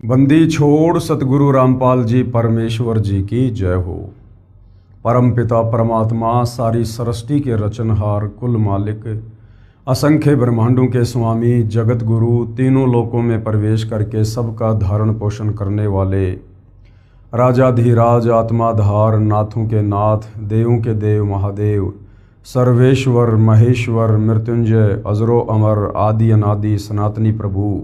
बंदी छोड़ सतगुरु रामपाल जी परमेश्वर जी की जय हो। परमपिता परमात्मा सारी सृष्टि के रचनहार कुल मालिक असंख्य ब्रह्मांडों के स्वामी जगत गुरु तीनों लोकों में प्रवेश करके सबका धारण पोषण करने वाले राजाधिराज आत्माधार नाथों के नाथ देवों के देव महादेव सर्वेश्वर महेश्वर मृत्युंजय अजरो अमर आदि अनादि सनातनी प्रभु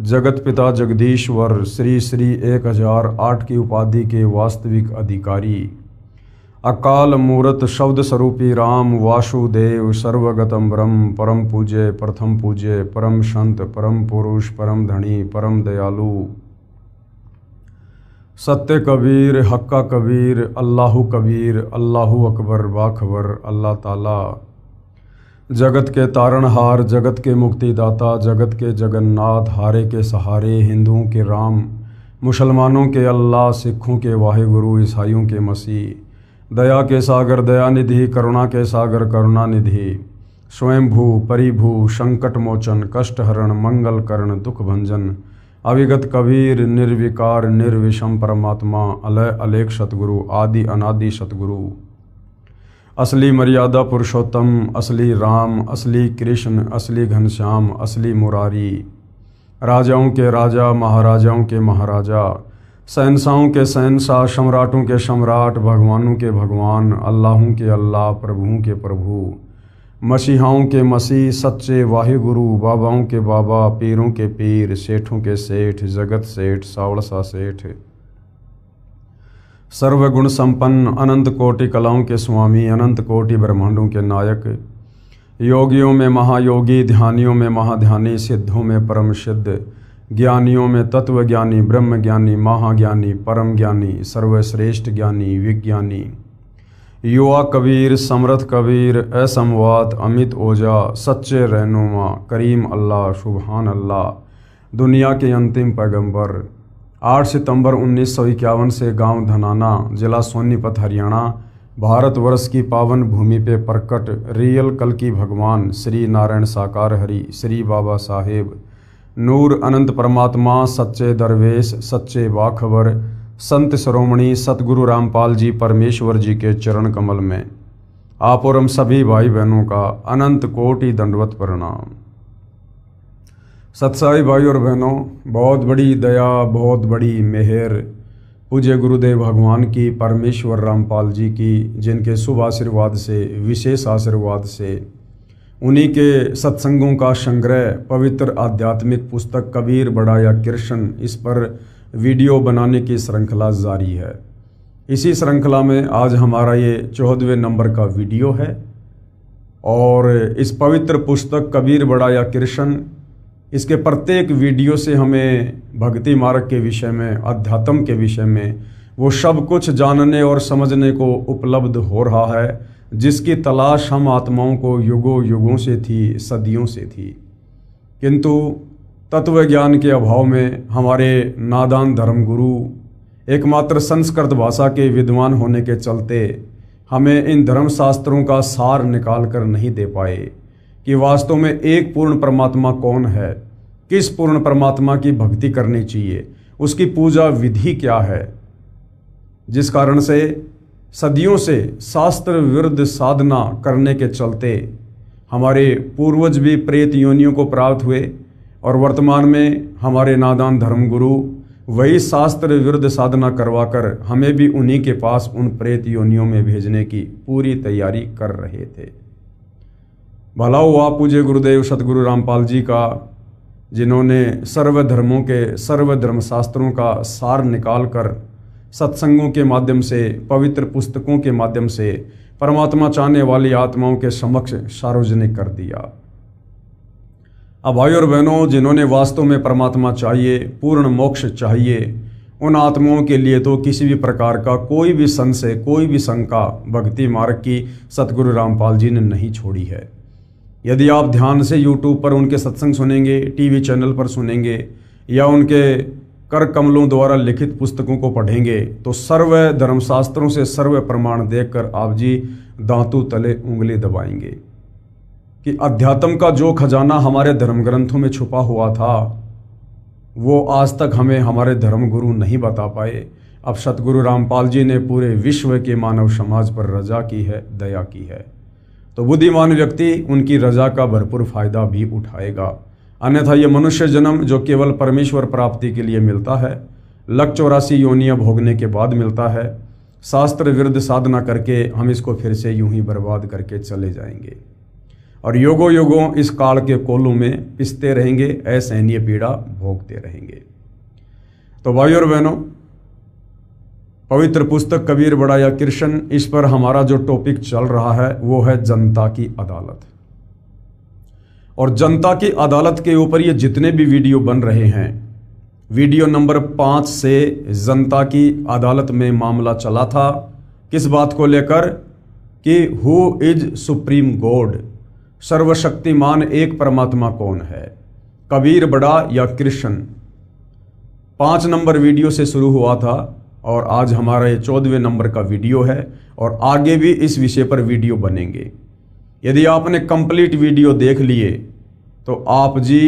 जगत पिता जगदीश्वर श्री श्री 1008 की उपाधि के वास्तविक अधिकारी अकाल मूरत शब्द स्वरूपी राम वासुदेव सर्वगतम ब्रह्म परम पूज्य प्रथम पूज्य परम संत परम पुरुष परम धनी परम दयालु सत्य कबीर हक्का कबीर अल्लाहु कबीर अल्लाहु अकबर बाखबर अल्लाह ताला जगत के तारणहार जगत के मुक्तिदाता जगत के जगन्नाथ हारे के सहारे हिंदुओं के राम मुसलमानों के अल्लाह सिखों के वाहिगुरु ईसाइयों के मसीह दया के सागर दयानिधि करुणा के सागर करुणानिधि स्वयंभू परिभू संकट मोचन कष्टहरण मंगल करण दुख भंजन अविगत कबीर निर्विकार निर्विषम परमात्मा अलय अलेख सतगुरु आदि अनादि सतगुरु असली मर्यादा पुरुषोत्तम असली राम असली कृष्ण असली घनश्याम असली मुरारी राजाओं के राजा महाराजाओं के महाराजा शहंशाहों के शहंशाह सम्राटों के सम्राट भगवानों के भगवान अल्लाहों के अल्लाह प्रभुओं के प्रभु मसीहाओं के मसीह सच्चे वाहिगुरु बाबाओं के बाबा पीरों के पीर सेठों के सेठ जगत सेठ सावड़सा सेठ सर्वगुण संपन्न अनंत कोटि कलाओं के स्वामी अनंत कोटि ब्रह्मांडों के नायक योगियों में महायोगी ध्यानियों में महाध्यानी सिद्धों में परम सिद्ध ज्ञानियों में तत्व ज्ञानी ब्रह्म ज्ञानी महाज्ञानी परम ज्ञानी सर्वश्रेष्ठ ज्ञानी विज्ञानी युवा कबीर समर्थ कबीर असमवात अमित ओजा सच्चे रहनुमा करीम अल्लाह सुबहान अल्लाह दुनिया के अंतिम पैगंबर 8 सितंबर 1951 से गांव धनाना जिला सोनीपत हरियाणा भारतवर्ष की पावन भूमि पे प्रकट रियल कल की भगवान श्री नारायण साकार हरि श्री बाबा साहेब नूर अनंत परमात्मा सच्चे दरवेश सच्चे बाखबर संत शिरोमणि सतगुरु रामपाल जी परमेश्वर जी के चरण कमल में आप और हम सभी भाई बहनों का अनंत कोटि दंडवत प्रणाम। सत्साई भाई और बहनों, बहुत बड़ी दया बहुत बड़ी मेहर पूज्य गुरुदेव भगवान की परमेश्वर रामपाल जी की जिनके शुभ आशीर्वाद से विशेष आशीर्वाद से उन्हीं के सत्संगों का संग्रह पवित्र आध्यात्मिक पुस्तक कबीर बड़ा या कृष्ण इस पर वीडियो बनाने की श्रृंखला जारी है। इसी श्रृंखला में आज हमारा ये 14वें नंबर का वीडियो है और इस पवित्र पुस्तक कबीर बड़ा या कृष्ण इसके प्रत्येक वीडियो से हमें भक्ति मार्ग के विषय में अध्यात्म के विषय में वो सब कुछ जानने और समझने को उपलब्ध हो रहा है जिसकी तलाश हम आत्माओं को युगों युगों से थी सदियों से थी, किंतु तत्व ज्ञान के अभाव में हमारे नादान धर्मगुरु एकमात्र संस्कृत भाषा के विद्वान होने के चलते हमें इन धर्मशास्त्रों का सार निकाल कर नहीं दे पाए कि वास्तव में एक पूर्ण परमात्मा कौन है, किस पूर्ण परमात्मा की भक्ति करनी चाहिए, उसकी पूजा विधि क्या है, जिस कारण से सदियों से शास्त्र विरुद्ध साधना करने के चलते हमारे पूर्वज भी प्रेत योनियों को प्राप्त हुए और वर्तमान में हमारे नादान धर्मगुरु वही शास्त्र विरुद्ध साधना करवाकर हमें भी उन्हीं के पास उन प्रेत योनियों में भेजने की पूरी तैयारी कर रहे थे। भला हुआ पूज्य गुरुदेव सतगुरु रामपाल जी का जिन्होंने सर्वधर्मों के सर्वधर्म शास्त्रों का सार निकालकर सत्संगों के माध्यम से पवित्र पुस्तकों के माध्यम से परमात्मा चाहने वाली आत्माओं के समक्ष सार्वजनिक कर दिया। अब भाई और बहनों, जिन्होंने वास्तव में परमात्मा चाहिए पूर्ण मोक्ष चाहिए उन आत्माओं के लिए तो किसी भी प्रकार का कोई भी संशय कोई भी शंका भक्ति मार्ग की सतगुरु रामपाल जी ने नहीं छोड़ी है। यदि आप ध्यान से YouTube पर उनके सत्संग सुनेंगे, टीवी चैनल पर सुनेंगे या उनके कर कमलों द्वारा लिखित पुस्तकों को पढ़ेंगे तो सर्व धर्मशास्त्रों से सर्व प्रमाण देखकर आप जी दांतों तले उंगली दबाएंगे कि अध्यात्म का जो खजाना हमारे धर्म ग्रंथों में छुपा हुआ था वो आज तक हमें हमारे धर्म गुरु नहीं बता पाए। अब सतगुरु रामपाल जी ने पूरे विश्व के मानव समाज पर रजा की है, दया की है। तो बुद्धिमान व्यक्ति उनकी रजा का भरपूर फायदा भी उठाएगा। अन्यथा ये मनुष्य जन्म जो केवल परमेश्वर प्राप्ति के लिए मिलता है, 184 योनियां भोगने के बाद मिलता है, शास्त्र विरुद्ध साधना करके हम इसको फिर से यूं ही बर्बाद करके चले जाएंगे और योगों योगों इस काल के कोलों में पिसते रहेंगे, असहनीय पीड़ा भोगते रहेंगे। तो भाइयों और बहनों, पवित्र पुस्तक कबीर बड़ा या कृष्ण, इस पर हमारा जो टॉपिक चल रहा है वो है जनता की अदालत। और जनता की अदालत के ऊपर ये जितने भी वीडियो बन रहे हैं, वीडियो नंबर 5 से जनता की अदालत में मामला चला था। किस बात को लेकर कि हु इज सुप्रीम गॉड, सर्वशक्तिमान एक परमात्मा कौन है, कबीर बड़ा या कृष्ण। 5 नंबर वीडियो से शुरू हुआ था और आज हमारा ये 14वें नंबर का वीडियो है और आगे भी इस विषय पर वीडियो बनेंगे। यदि आपने कंप्लीट वीडियो देख लिए तो आप जी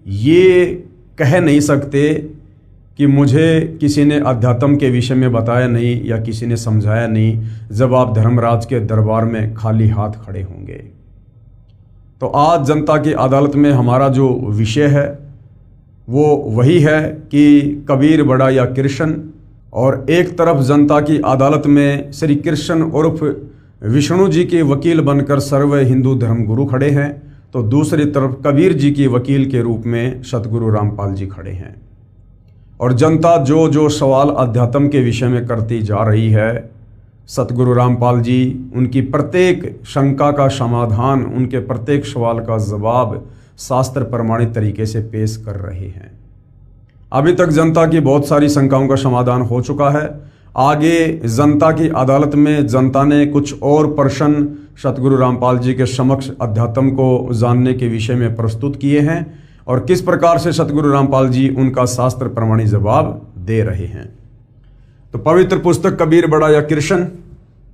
ये कह नहीं सकते कि मुझे किसी ने अध्यात्म के विषय में बताया नहीं या किसी ने समझाया नहीं, जब आप धर्मराज के दरबार में खाली हाथ खड़े होंगे। तो आज जनता की अदालत में हमारा जो विषय है वो वही है कि कबीर बड़ा या कृष्ण। और एक तरफ जनता की अदालत में श्री कृष्ण उर्फ विष्णु जी के वकील बनकर सर्व हिंदू धर्म गुरु खड़े हैं, तो दूसरी तरफ कबीर जी के वकील के रूप में सतगुरु रामपाल जी खड़े हैं। और जनता जो जो सवाल अध्यात्म के विषय में करती जा रही है, सतगुरु रामपाल जी उनकी प्रत्येक शंका का समाधान, उनके प्रत्येक सवाल का जवाब शास्त्र प्रमाणित तरीके से पेश कर रहे हैं। अभी तक जनता की बहुत सारी शंकाओं का समाधान हो चुका है। आगे जनता की अदालत में जनता ने कुछ और प्रश्न सतगुरु रामपाल जी के समक्ष अध्यात्म को जानने के विषय में प्रस्तुत किए हैं और किस प्रकार से सतगुरु रामपाल जी उनका शास्त्र प्रमाणित जवाब दे रहे हैं। तो पवित्र पुस्तक कबीर बड़ा या कृष्ण,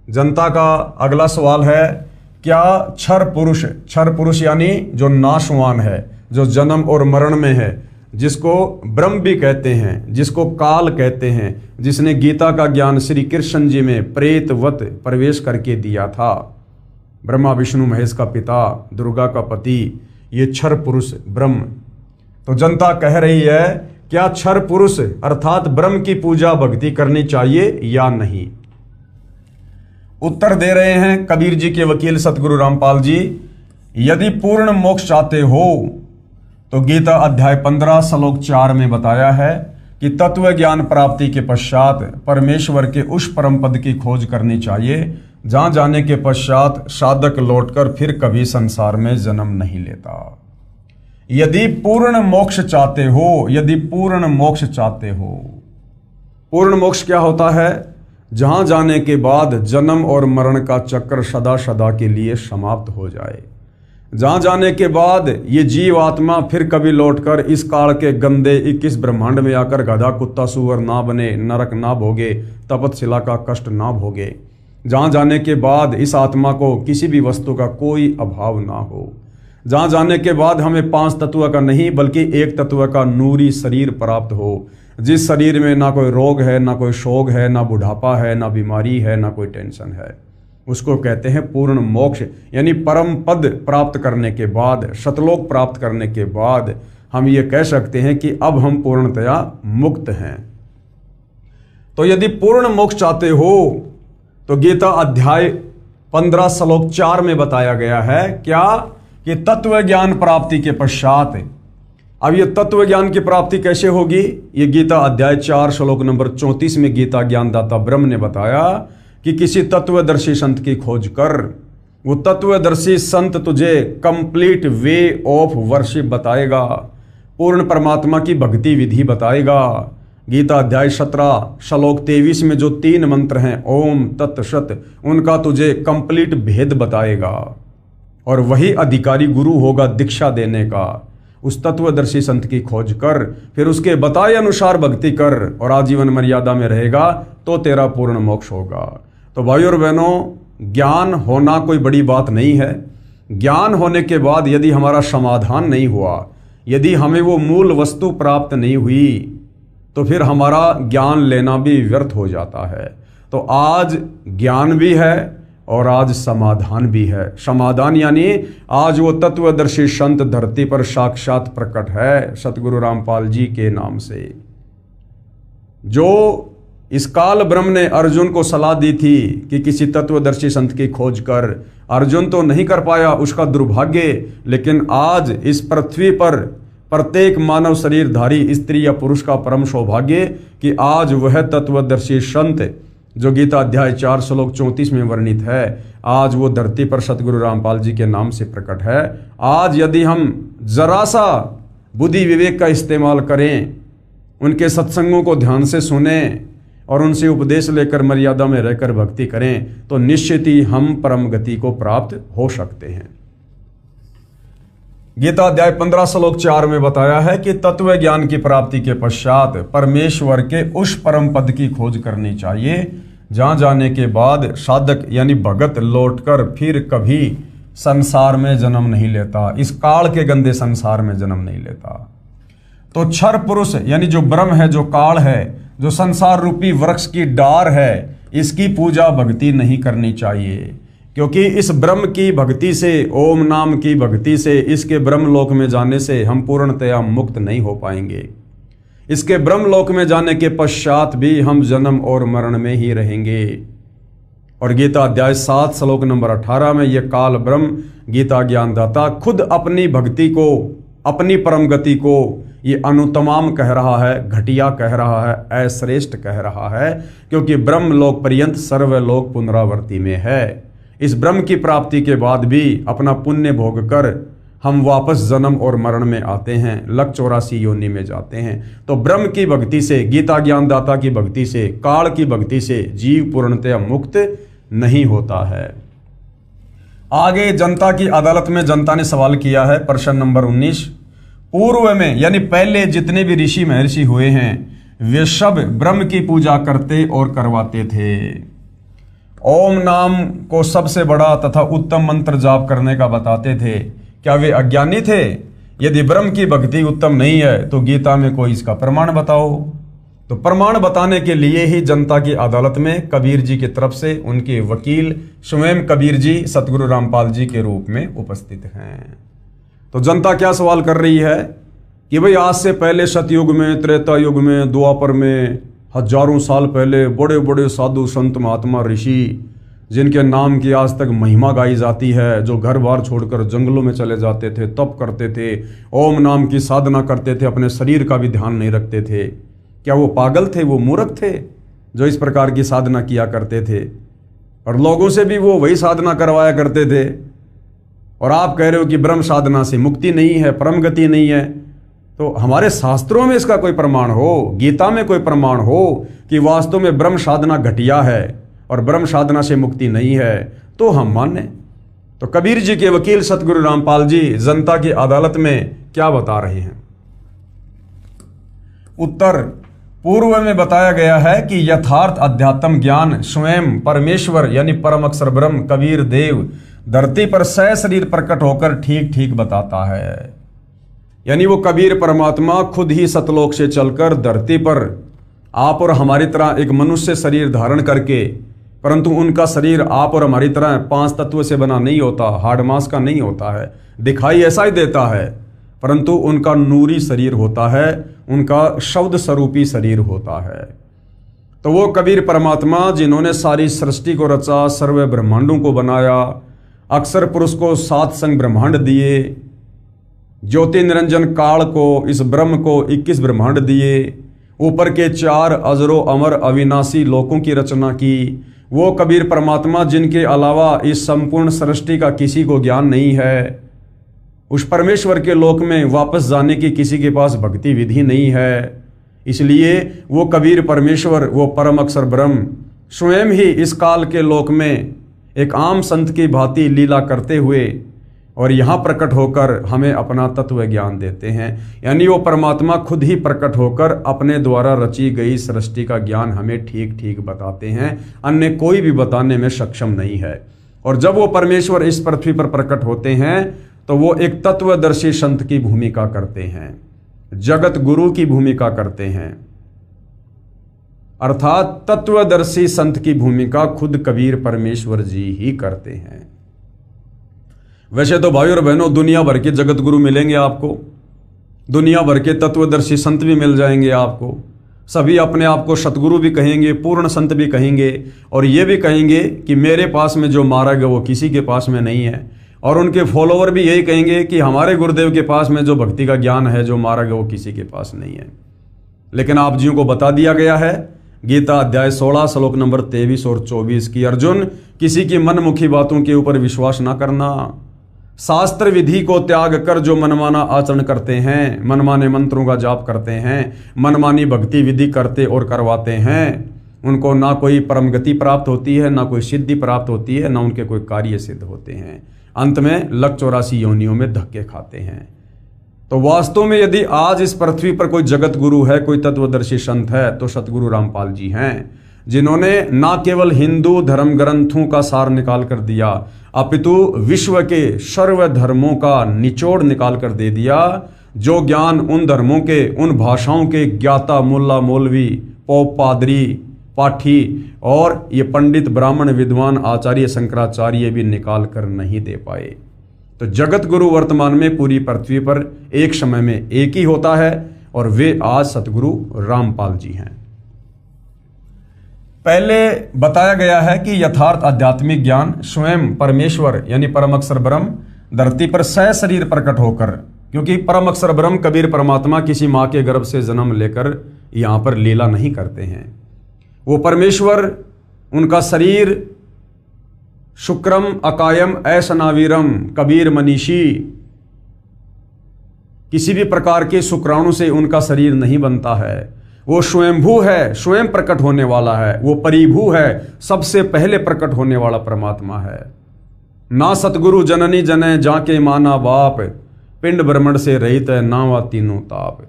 जनता का अगला सवाल है, क्या क्षर पुरुष यानी जो नाशवान है, जो जन्म और मरण में है, जिसको ब्रह्म भी कहते हैं, जिसको काल कहते हैं, जिसने गीता का ज्ञान श्री कृष्ण जी में प्रेतवत प्रवेश करके दिया था, ब्रह्मा विष्णु महेश का पिता, दुर्गा का पति, ये क्षर पुरुष ब्रह्म। तो जनता कह रही है, क्या क्षर पुरुष अर्थात ब्रह्म की पूजा भक्ति करनी चाहिए या नहीं? उत्तर दे रहे हैं कबीर जी के वकील सतगुरु रामपाल जी, यदि पूर्ण मोक्ष चाहते हो तो गीता अध्याय 15 श्लोक 4 में बताया है कि तत्व ज्ञान प्राप्ति के पश्चात परमेश्वर के उस परम पद की खोज करनी चाहिए जहां जाने के पश्चात साधक लौटकर फिर कभी संसार में जन्म नहीं लेता। यदि पूर्ण मोक्ष चाहते हो, यदि पूर्ण मोक्ष चाहते हो, पूर्ण मोक्ष क्या होता है? जहां जाने के बाद जन्म और मरण का चक्र सदा सदा के लिए समाप्त हो जाए, जहां जाने के बाद ये जीव आत्मा फिर कभी लौटकर इस काल के गंदे 21 ब्रह्मांड में आकर गधा कुत्ता सुअर ना बने, नरक ना भोगे, तपतशिला का कष्ट ना भोगे, जहां जाने के बाद इस आत्मा को किसी भी वस्तु का कोई अभाव ना हो, जहां जाने के बाद हमें 5 तत्व का नहीं बल्कि एक तत्व का नूरी शरीर प्राप्त हो, जिस शरीर में ना कोई रोग है, ना कोई शोक है, ना बुढ़ापा है, ना बीमारी है, ना कोई टेंशन है, उसको कहते हैं पूर्ण मोक्ष। यानी परम पद प्राप्त करने के बाद, सतलोक प्राप्त करने के बाद हम ये कह सकते हैं कि अब हम पूर्णतया मुक्त हैं। तो यदि पूर्ण मोक्ष चाहते हो तो गीता अध्याय 15 श्लोक 4 में बताया गया है क्या कि तत्व ज्ञान प्राप्ति के पश्चात। अब ये तत्व ज्ञान की प्राप्ति कैसे होगी? ये गीता अध्याय 4 श्लोक नंबर 34 में गीता ज्ञानदाता ब्रह्म ने बताया कि किसी तत्वदर्शी संत की खोज कर। वो तत्वदर्शी संत तुझे कंप्लीट वे ऑफ वर्शिप बताएगा, पूर्ण परमात्मा की भक्ति विधि बताएगा। गीता अध्याय 17 श्लोक 23 में जो 3 मंत्र हैं ओम तत्सत, उनका तुझे कंप्लीट भेद बताएगा और वही अधिकारी गुरु होगा दीक्षा देने का। उस तत्वदर्शी संत की खोज कर, फिर उसके बताए अनुसार भक्ति कर और आजीवन मर्यादा में रहेगा तो तेरा पूर्ण मोक्ष होगा। तो भाइयों और बहनों, ज्ञान होना कोई बड़ी बात नहीं है। ज्ञान होने के बाद यदि हमारा समाधान नहीं हुआ, यदि हमें वो मूल वस्तु प्राप्त नहीं हुई तो फिर हमारा ज्ञान लेना भी व्यर्थ हो जाता है। तो आज ज्ञान भी है और आज समाधान भी है। समाधान यानी आज वो तत्वदर्शी संत धरती पर साक्षात प्रकट है सतगुरु रामपाल जी के नाम से। जो इस काल ब्रह्म ने अर्जुन को सलाह दी थी कि किसी तत्वदर्शी संत की खोज कर, अर्जुन तो नहीं कर पाया, उसका दुर्भाग्य। लेकिन आज इस पृथ्वी पर प्रत्येक मानव शरीरधारी स्त्री या पुरुष का परम सौभाग्य कि आज वह तत्वदर्शी संत जो गीता अध्याय 4 श्लोक 34 में वर्णित है, आज वो धरती पर सतगुरु रामपाल जी के नाम से प्रकट है। आज यदि हम जरा सा बुद्धि विवेक का इस्तेमाल करें, उनके सत्संगों को ध्यान से सुने और उनसे उपदेश लेकर मर्यादा में रहकर भक्ति करें तो निश्चित ही हम परम गति को प्राप्त हो सकते हैं। गीता अध्याय 15 श्लोक 4 में बताया है कि तत्व ज्ञान की प्राप्ति के पश्चात परमेश्वर के उस परम पद की खोज करनी चाहिए जहां जाने के बाद साधक यानी भगत लौटकर फिर कभी संसार में जन्म नहीं लेता, इस काल के गंदे संसार में जन्म नहीं लेता। तो क्षर पुरुष यानी जो ब्रह्म है, जो काल है, जो संसार रूपी वृक्ष की डार है, इसकी पूजा भक्ति नहीं करनी चाहिए, क्योंकि इस ब्रह्म की भक्ति से, ओम नाम की भक्ति से, इसके ब्रह्मलोक में जाने से हम पूर्णतया मुक्त नहीं हो पाएंगे। इसके ब्रह्मलोक में जाने के पश्चात भी हम जन्म और मरण में ही रहेंगे। और गीता अध्याय 7 श्लोक नंबर 18 में यह काल ब्रह्म गीता ज्ञानदाता खुद अपनी भक्ति को, अपनी परम गति को ये अनुतमाम कह रहा है, घटिया कह रहा है, अश्रेष्ठ कह रहा है, क्योंकि ब्रह्मलोक पर्यंत सर्वलोक पुनरावर्ती में है। इस ब्रह्म की प्राप्ति के बाद भी अपना पुण्य भोग कर हम वापस जन्म और मरण में आते हैं, लक 84 योनि में जाते हैं। तो ब्रह्म की भक्ति से, गीता ज्ञानदाता की भक्ति से, काल की भक्ति से जीव पूर्णतया मुक्त नहीं होता है। आगे जनता की अदालत में जनता ने सवाल किया है, प्रश्न नंबर 19। पूर्व में यानी पहले जितने भी ऋषि महर्षि हुए हैं वे सब ब्रह्म की पूजा करते और करवाते थे। ओम नाम को सबसे बड़ा तथा उत्तम मंत्र जाप करने का बताते थे। क्या वे अज्ञानी थे? यदि ब्रह्म की भक्ति उत्तम नहीं है तो गीता में कोई इसका प्रमाण बताओ। तो प्रमाण बताने के लिए ही जनता की अदालत में कबीर जी की तरफ से उनके वकील स्वयं कबीर जी सतगुरु रामपाल जी के रूप में उपस्थित हैं। तो जनता क्या सवाल कर रही है कि भाई आज से पहले सतयुग में, त्रेता युग में, द्वापर में, हजारों साल पहले बड़े बड़े साधु संत महात्मा ऋषि जिनके नाम की आज तक महिमा गाई जाती है, जो घर बार छोड़कर जंगलों में चले जाते थे, तप करते थे, ओम नाम की साधना करते थे, अपने शरीर का भी ध्यान नहीं रखते थे, क्या वो पागल थे? वो मूर्ख थे जो इस प्रकार की साधना किया करते थे? और लोगों से भी वो वही साधना करवाया करते थे। और आप कह रहे हो कि ब्रह्म साधना से मुक्ति नहीं है, परम गति नहीं है। तो हमारे शास्त्रों में इसका कोई प्रमाण हो, गीता में कोई प्रमाण हो कि वास्तव में ब्रह्म साधना घटिया है और ब्रह्म साधना से मुक्ति नहीं है, तो हम माने। तो कबीर जी के वकील सतगुरु रामपाल जी जनता की अदालत में क्या बता रहे हैं? उत्तर पूर्व में बताया गया है कि यथार्थ अध्यात्म ज्ञान स्वयं परमेश्वर यानी परम अक्षर ब्रह्म कबीर देव धरती पर सशरीर प्रकट होकर ठीक ठीक बताता है। यानी वो कबीर परमात्मा खुद ही सतलोक से चलकर धरती पर आप और हमारी तरह एक मनुष्य शरीर धारण करके, परंतु उनका शरीर आप और हमारी तरह 5 तत्व से बना नहीं होता, हाड़ मांस का नहीं होता है, दिखाई ऐसा ही देता है, परंतु उनका नूरी शरीर होता है, उनका शब्द स्वरूपी शरीर होता है। तो वो कबीर परमात्मा जिन्होंने सारी सृष्टि को रचा, सर्व ब्रह्मांडों को बनाया, अक्षर पुरुष को 7 संग ब्रह्मांड दिए, ज्योति निरंजन काल को, इस ब्रह्म को 21 ब्रह्मांड दिए, ऊपर के 4 अजरो अमर अविनाशी लोकों की रचना की, वो कबीर परमात्मा जिनके अलावा इस संपूर्ण सृष्टि का किसी को ज्ञान नहीं है, उस परमेश्वर के लोक में वापस जाने की किसी के पास भक्ति विधि नहीं है, इसलिए वो कबीर परमेश्वर, वो परम अक्षर ब्रह्म स्वयं ही इस काल के लोक में एक आम संत की भांति लीला करते हुए और यहाँ प्रकट होकर हमें अपना तत्व ज्ञान देते हैं। यानी वो परमात्मा खुद ही प्रकट होकर अपने द्वारा रची गई सृष्टि का ज्ञान हमें ठीक ठीक बताते हैं, अन्य कोई भी बताने में सक्षम नहीं है। और जब वो परमेश्वर इस पृथ्वी पर प्रकट होते हैं तो वो एक तत्वदर्शी संत की भूमिका करते हैं, जगत गुरु की भूमिका करते हैं, अर्थात तत्वदर्शी संत की भूमिका खुद कबीर परमेश्वर जी ही करते हैं। वैसे तो भाई और बहनों दुनिया भर के जगत गुरु मिलेंगे आपको, दुनिया भर के तत्वदर्शी संत भी मिल जाएंगे आपको, सभी अपने आप को सतगुरु भी कहेंगे, पूर्ण संत भी कहेंगे, और ये भी कहेंगे कि मेरे पास में जो मार्ग है वो किसी के पास में नहीं है, और उनके फॉलोवर भी यही कहेंगे कि हमारे गुरुदेव के पास में जो भक्ति का ज्ञान है, जो मार्ग है वो किसी के पास नहीं है। लेकिन आप जियों को बता दिया गया है गीता अध्याय 16 श्लोक नंबर 23 और 24 की, अर्जुन किसी की मनमुखी बातों के ऊपर विश्वास ना करना, शास्त्र विधि को त्याग कर जो मनमाना आचरण करते हैं, मनमाने मंत्रों का जाप करते हैं, मनमानी भक्ति विधि करते और करवाते हैं, उनको ना कोई परम गति प्राप्त होती है, ना कोई सिद्धि प्राप्त होती है, ना उनके कोई कार्य सिद्ध होते हैं, अंत में लक 84 योनियों में धक्के खाते हैं। तो वास्तव में यदि आज इस पृथ्वी पर कोई जगत गुरु है, कोई तत्वदर्शी संत है, तो सतगुरु रामपाल जी हैं, जिन्होंने ना केवल हिंदू धर्म ग्रंथों का सार निकाल कर दिया, अपितु विश्व के सर्व धर्मों का निचोड़ निकाल कर दे दिया, जो ज्ञान उन धर्मों के, उन भाषाओं के ज्ञाता मुल्ला मौलवी पोप पादरी पाठी और ये पंडित ब्राह्मण विद्वान आचार्य शंकराचार्य भी निकाल कर नहीं दे पाए। तो जगत गुरु वर्तमान में पूरी पृथ्वी पर एक समय में एक ही होता है, और वे आज सतगुरु रामपाल जी हैं। पहले बताया गया है कि यथार्थ आध्यात्मिक ज्ञान स्वयं परमेश्वर यानी परम अक्षर ब्रह्म धरती पर सशरीर प्रकट होकर, क्योंकि परम अक्षर ब्रह्म कबीर परमात्मा किसी माँ के गर्भ से जन्म लेकर यहाँ पर लीला नहीं करते हैं। वो परमेश्वर, उनका शरीर शुक्रम अकायम ऐसनावीरम कबीर मनीषी, किसी भी प्रकार के शुक्राणु से उनका शरीर नहीं बनता है। वो स्वयंभू है, स्वयं प्रकट होने वाला है, वो परिभू है, सबसे पहले प्रकट होने वाला परमात्मा है। ना सतगुरु जननी जने जाके माना बाप, पिंड ब्रह्मण से रहित है ना वा तीनों ताप।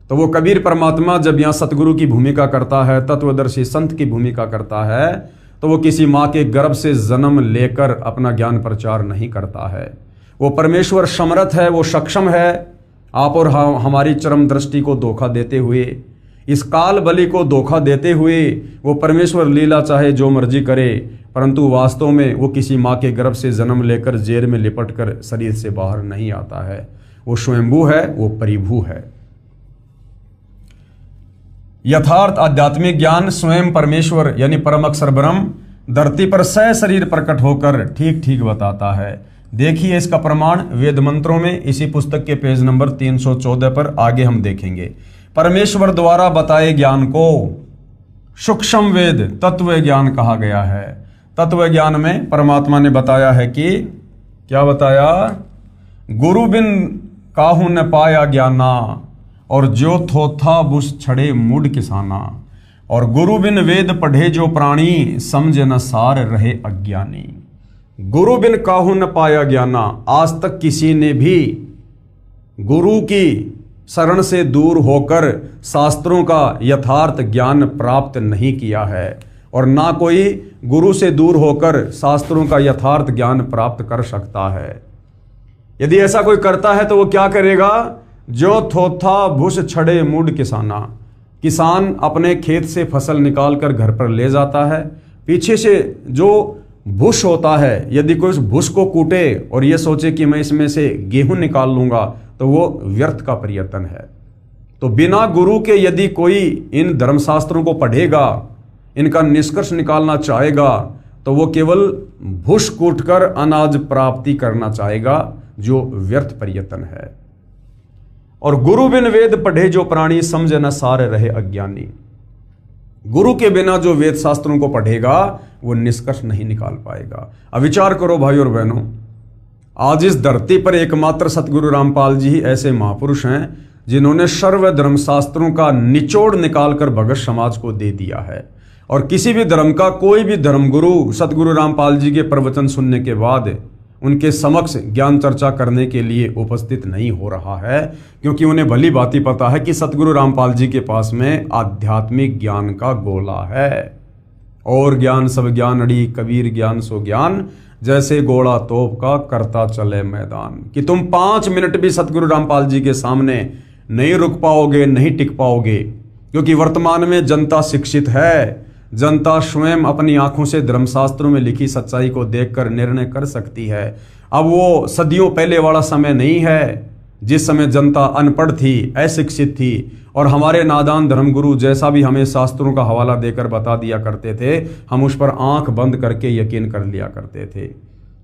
तो वो कबीर परमात्मा जब यहाँ सतगुरु की भूमिका करता है, तत्वदर्शी संत की भूमिका करता है, तो वो किसी माँ के गर्भ से जन्म लेकर अपना ज्ञान प्रचार नहीं करता है। वो परमेश्वर समर्थ है, वो सक्षम है आप और हमारी चरम दृष्टि को धोखा देते हुए, इस काल बलि को धोखा देते हुए वो परमेश्वर लीला चाहे जो मर्जी करे, परंतु वास्तव में वो किसी माँ के गर्भ से जन्म लेकर जेल में लिपट कर शरीर से बाहर नहीं आता है। वो स्वयंभू है, वो परिभू है। यथार्थ आध्यात्मिक ज्ञान स्वयं परमेश्वर यानी परम अक्षर ब्रह्म धरती पर सशरीर प्रकट होकर ठीक ठीक बताता है। देखिए इसका प्रमाण वेद मंत्रों में, इसी पुस्तक के पेज नंबर 314 पर आगे हम देखेंगे। परमेश्वर द्वारा बताए ज्ञान को सूक्ष्म वेद तत्व ज्ञान कहा गया है। तत्व ज्ञान में परमात्मा ने बताया है कि क्या बताया, गुरु बिन काहू न पाया ज्ञाना, और जो थोथा बुस छड़े मुड किसाना, और गुरु बिन वेद पढ़े जो प्राणी, समझ न सार रहे अज्ञानी। गुरु बिन काहू न पाया ज्ञाना, आज तक किसी ने भी गुरु की शरण से दूर होकर शास्त्रों का यथार्थ ज्ञान प्राप्त नहीं किया है, और ना कोई गुरु से दूर होकर शास्त्रों का यथार्थ ज्ञान प्राप्त कर सकता है। यदि ऐसा कोई करता है तो वो क्या करेगा, जो थोथा भूस छड़े मूड किसाना, किसान अपने खेत से फसल निकाल कर घर पर ले जाता है, पीछे से जो भूस होता है, यदि कोई उस भूस को कूटे और ये सोचे कि मैं इसमें से गेहूं निकाल लूंगा, तो वो व्यर्थ का प्रयत्न है। तो बिना गुरु के यदि कोई इन धर्मशास्त्रों को पढ़ेगा, इनका निष्कर्ष निकालना चाहेगा, तो वो केवल भूस कूटकर अनाज प्राप्ति करना चाहेगा, जो व्यर्थ प्रयत्न है। और गुरु बिन वेद पढ़े जो प्राणी, समझ न सार रहे अज्ञानी। गुरु के बिना जो वेद शास्त्रों को पढ़ेगा वो निष्कर्ष नहीं निकाल पाएगा। अब विचार करो भाई और बहनों, आज इस धरती पर एकमात्र सतगुरु रामपाल जी ही ऐसे महापुरुष हैं जिन्होंने सर्व धर्म शास्त्रों का निचोड़ निकालकर भगत समाज को दे दिया है। और किसी भी धर्म का कोई भी धर्मगुरु सतगुरु रामपाल जी के प्रवचन सुनने के बाद उनके समक्ष ज्ञान चर्चा करने के लिए उपस्थित नहीं हो रहा है, क्योंकि उन्हें भली भांति पता है कि सतगुरु रामपाल जी के पास में आध्यात्मिक ज्ञान का गोला है और ज्ञान सब ज्ञान अड़ी कबीर ज्ञान सो ज्ञान, जैसे गोला तोप का करता चले मैदान। कि तुम 5 मिनट भी सतगुरु रामपाल जी के सामने नहीं रुक पाओगे, नहीं टिक पाओगे, क्योंकि वर्तमान में जनता शिक्षित है। जनता स्वयं अपनी आंखों से धर्मशास्त्रों में लिखी सच्चाई को देखकर निर्णय कर सकती है। अब वो सदियों पहले वाला समय नहीं है जिस समय जनता अनपढ़ थी, अशिक्षित थी, और हमारे नादान धर्मगुरु जैसा भी हमें शास्त्रों का हवाला देकर बता दिया करते थे, हम उस पर आंख बंद करके यकीन कर लिया करते थे।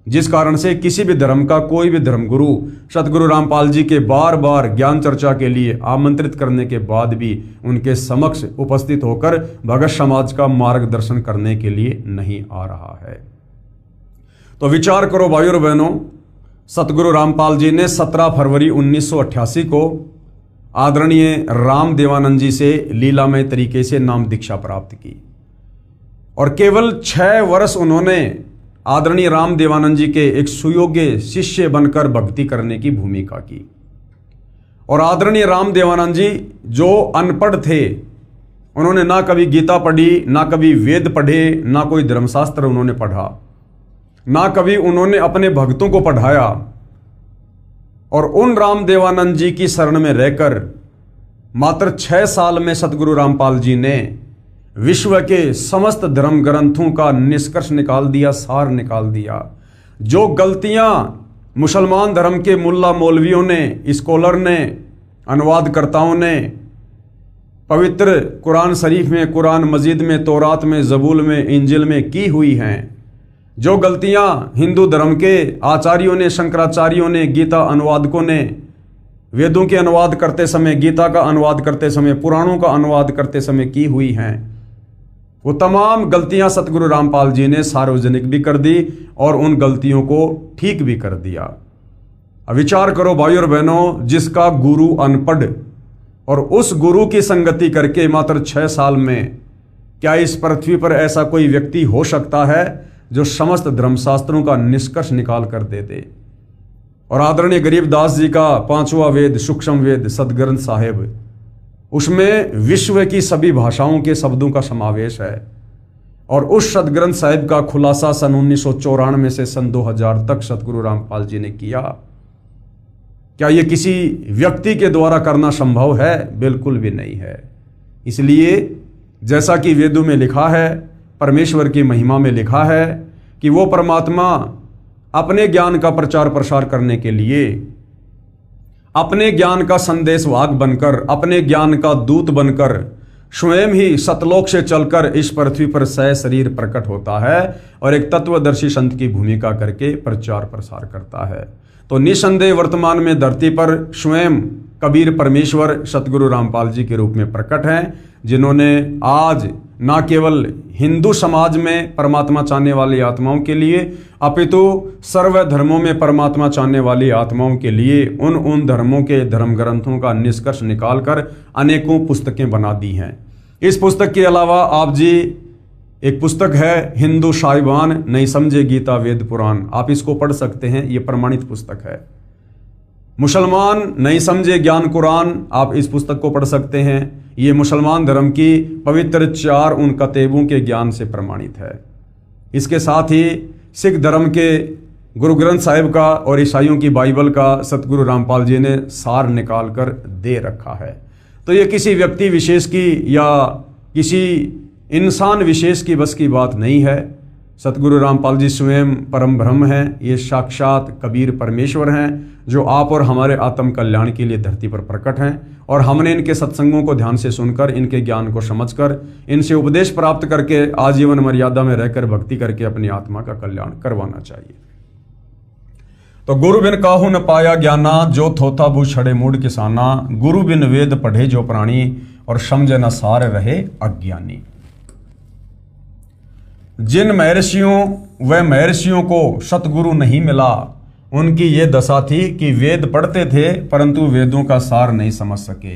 जिस कारण से किसी भी धर्म का कोई भी धर्मगुरु सतगुरु रामपाल जी के बार बार ज्ञान चर्चा के लिए आमंत्रित करने के बाद भी उनके समक्ष उपस्थित होकर भगत समाज का मार्गदर्शन करने के लिए नहीं आ रहा है। तो विचार करो भाइयों और बहनों, सतगुरु रामपाल जी ने 17 फरवरी 1988 को आदरणीय राम देवानंद जी से लीलामय तरीके से नाम दीक्षा प्राप्त की, और केवल 6 वर्ष उन्होंने आदरणीय राम देवानंद जी के एक सुयोग्य शिष्य बनकर भक्ति करने की भूमिका की। और आदरणीय राम देवानंद जी जो अनपढ़ थे, उन्होंने ना कभी गीता पढ़ी, ना कभी वेद पढ़े, ना कोई धर्मशास्त्र उन्होंने पढ़ा, ना कभी उन्होंने अपने भक्तों को पढ़ाया। और उन राम देवानंद जी की शरण में रहकर मात्र 6 साल में सतगुरु रामपाल जी ने विश्व के समस्त धर्म ग्रंथों का निष्कर्ष निकाल दिया, सार निकाल दिया। जो गलतियां मुसलमान धर्म के मुल्ला मौलवियों ने, स्कॉलर ने, अनुवादकर्ताओं ने पवित्र कुरान शरीफ में, कुरान मजीद में, तौरात में, ज़बूर में, इंजिल में की हुई हैं, जो गलतियां हिंदू धर्म के आचार्यों ने, शंकराचार्यों ने, गीता अनुवादकों ने वेदों के अनुवाद करते समय, गीता का अनुवाद करते समय, पुराणों का अनुवाद करते समय की हुई हैं, वो तमाम गलतियां सतगुरु रामपाल जी ने सार्वजनिक भी कर दी और उन गलतियों को ठीक भी कर दिया। अब विचार करो भाइयों और बहनों, जिसका गुरु अनपढ़ और उस गुरु की संगति करके मात्र 6 साल में, क्या इस पृथ्वी पर ऐसा कोई व्यक्ति हो सकता है जो समस्त धर्मशास्त्रों का निष्कर्ष निकाल कर दे दे। और आदरणीय गरीबदास जी का 5वां वेद सूक्ष्म वेद सदग्रंथ साहिब, उसमें विश्व की सभी भाषाओं के शब्दों का समावेश है। और उस सदग्रंथ साहिब का खुलासा सन 1994 से सन 2000 तक सतगुरु रामपाल जी ने किया। क्या यह किसी व्यक्ति के द्वारा करना संभव है? बिल्कुल भी नहीं है। इसलिए जैसा कि वेदों में लिखा है, परमेश्वर की महिमा में लिखा है कि वो परमात्मा अपने ज्ञान का प्रचार प्रसार करने के लिए, अपने ज्ञान का संदेशवाहक बनकर, अपने ज्ञान का दूत बनकर स्वयं ही सतलोक से चलकर इस पृथ्वी पर सशरीर प्रकट होता है और एक तत्वदर्शी संत की भूमिका करके प्रचार प्रसार करता है। तो निसंदेह वर्तमान में धरती पर स्वयं कबीर परमेश्वर सतगुरु रामपाल जी के रूप में प्रकट हैं, जिन्होंने आज न केवल हिंदू समाज में परमात्मा चाहने वाली आत्माओं के लिए, अपितु सर्व धर्मों में परमात्मा चाहने वाली आत्माओं के लिए उन धर्मों के धर्म ग्रंथों का निष्कर्ष निकालकर अनेकों पुस्तकें बना दी हैं। इस पुस्तक के अलावा आप जी एक पुस्तक है हिंदू साहिबान नहीं समझे गीता वेद पुराण, आप इसको पढ़ सकते हैं, ये प्रमाणित पुस्तक है। मुसलमान नहीं समझे ज्ञान कुरान, आप इस पुस्तक को पढ़ सकते हैं। ये मुसलमान धर्म की पवित्र 4 उन कतेबों के ज्ञान से प्रमाणित है। इसके साथ ही सिख धर्म के गुरु ग्रंथ साहिब का और ईसाइयों की बाइबल का सतगुरु रामपाल जी ने सार निकाल कर दे रखा है। तो ये किसी व्यक्ति विशेष की या किसी इंसान विशेष की बस की बात नहीं है। सतगुरु रामपाल जी स्वयं परम ब्रह्म हैं, ये साक्षात कबीर परमेश्वर हैं जो आप और हमारे आत्म कल्याण के लिए धरती पर प्रकट हैं। और हमने इनके सत्संगों को ध्यान से सुनकर, इनके ज्ञान को समझकर, इनसे उपदेश प्राप्त करके आजीवन मर्यादा में रहकर भक्ति करके अपनी आत्मा का कल्याण करवाना चाहिए। तो गुरु बिन काहू न पाया ज्ञाना, जो थोथा भू छड़े मूड किसाना, गुरु बिन वेद पढ़े जो प्राणी, और समझे न सार रहे अज्ञानी। जिन महर्षियों व महर्षियों को सतगुरु नहीं मिला, उनकी ये दशा थी कि वेद पढ़ते थे परंतु वेदों का सार नहीं समझ सके।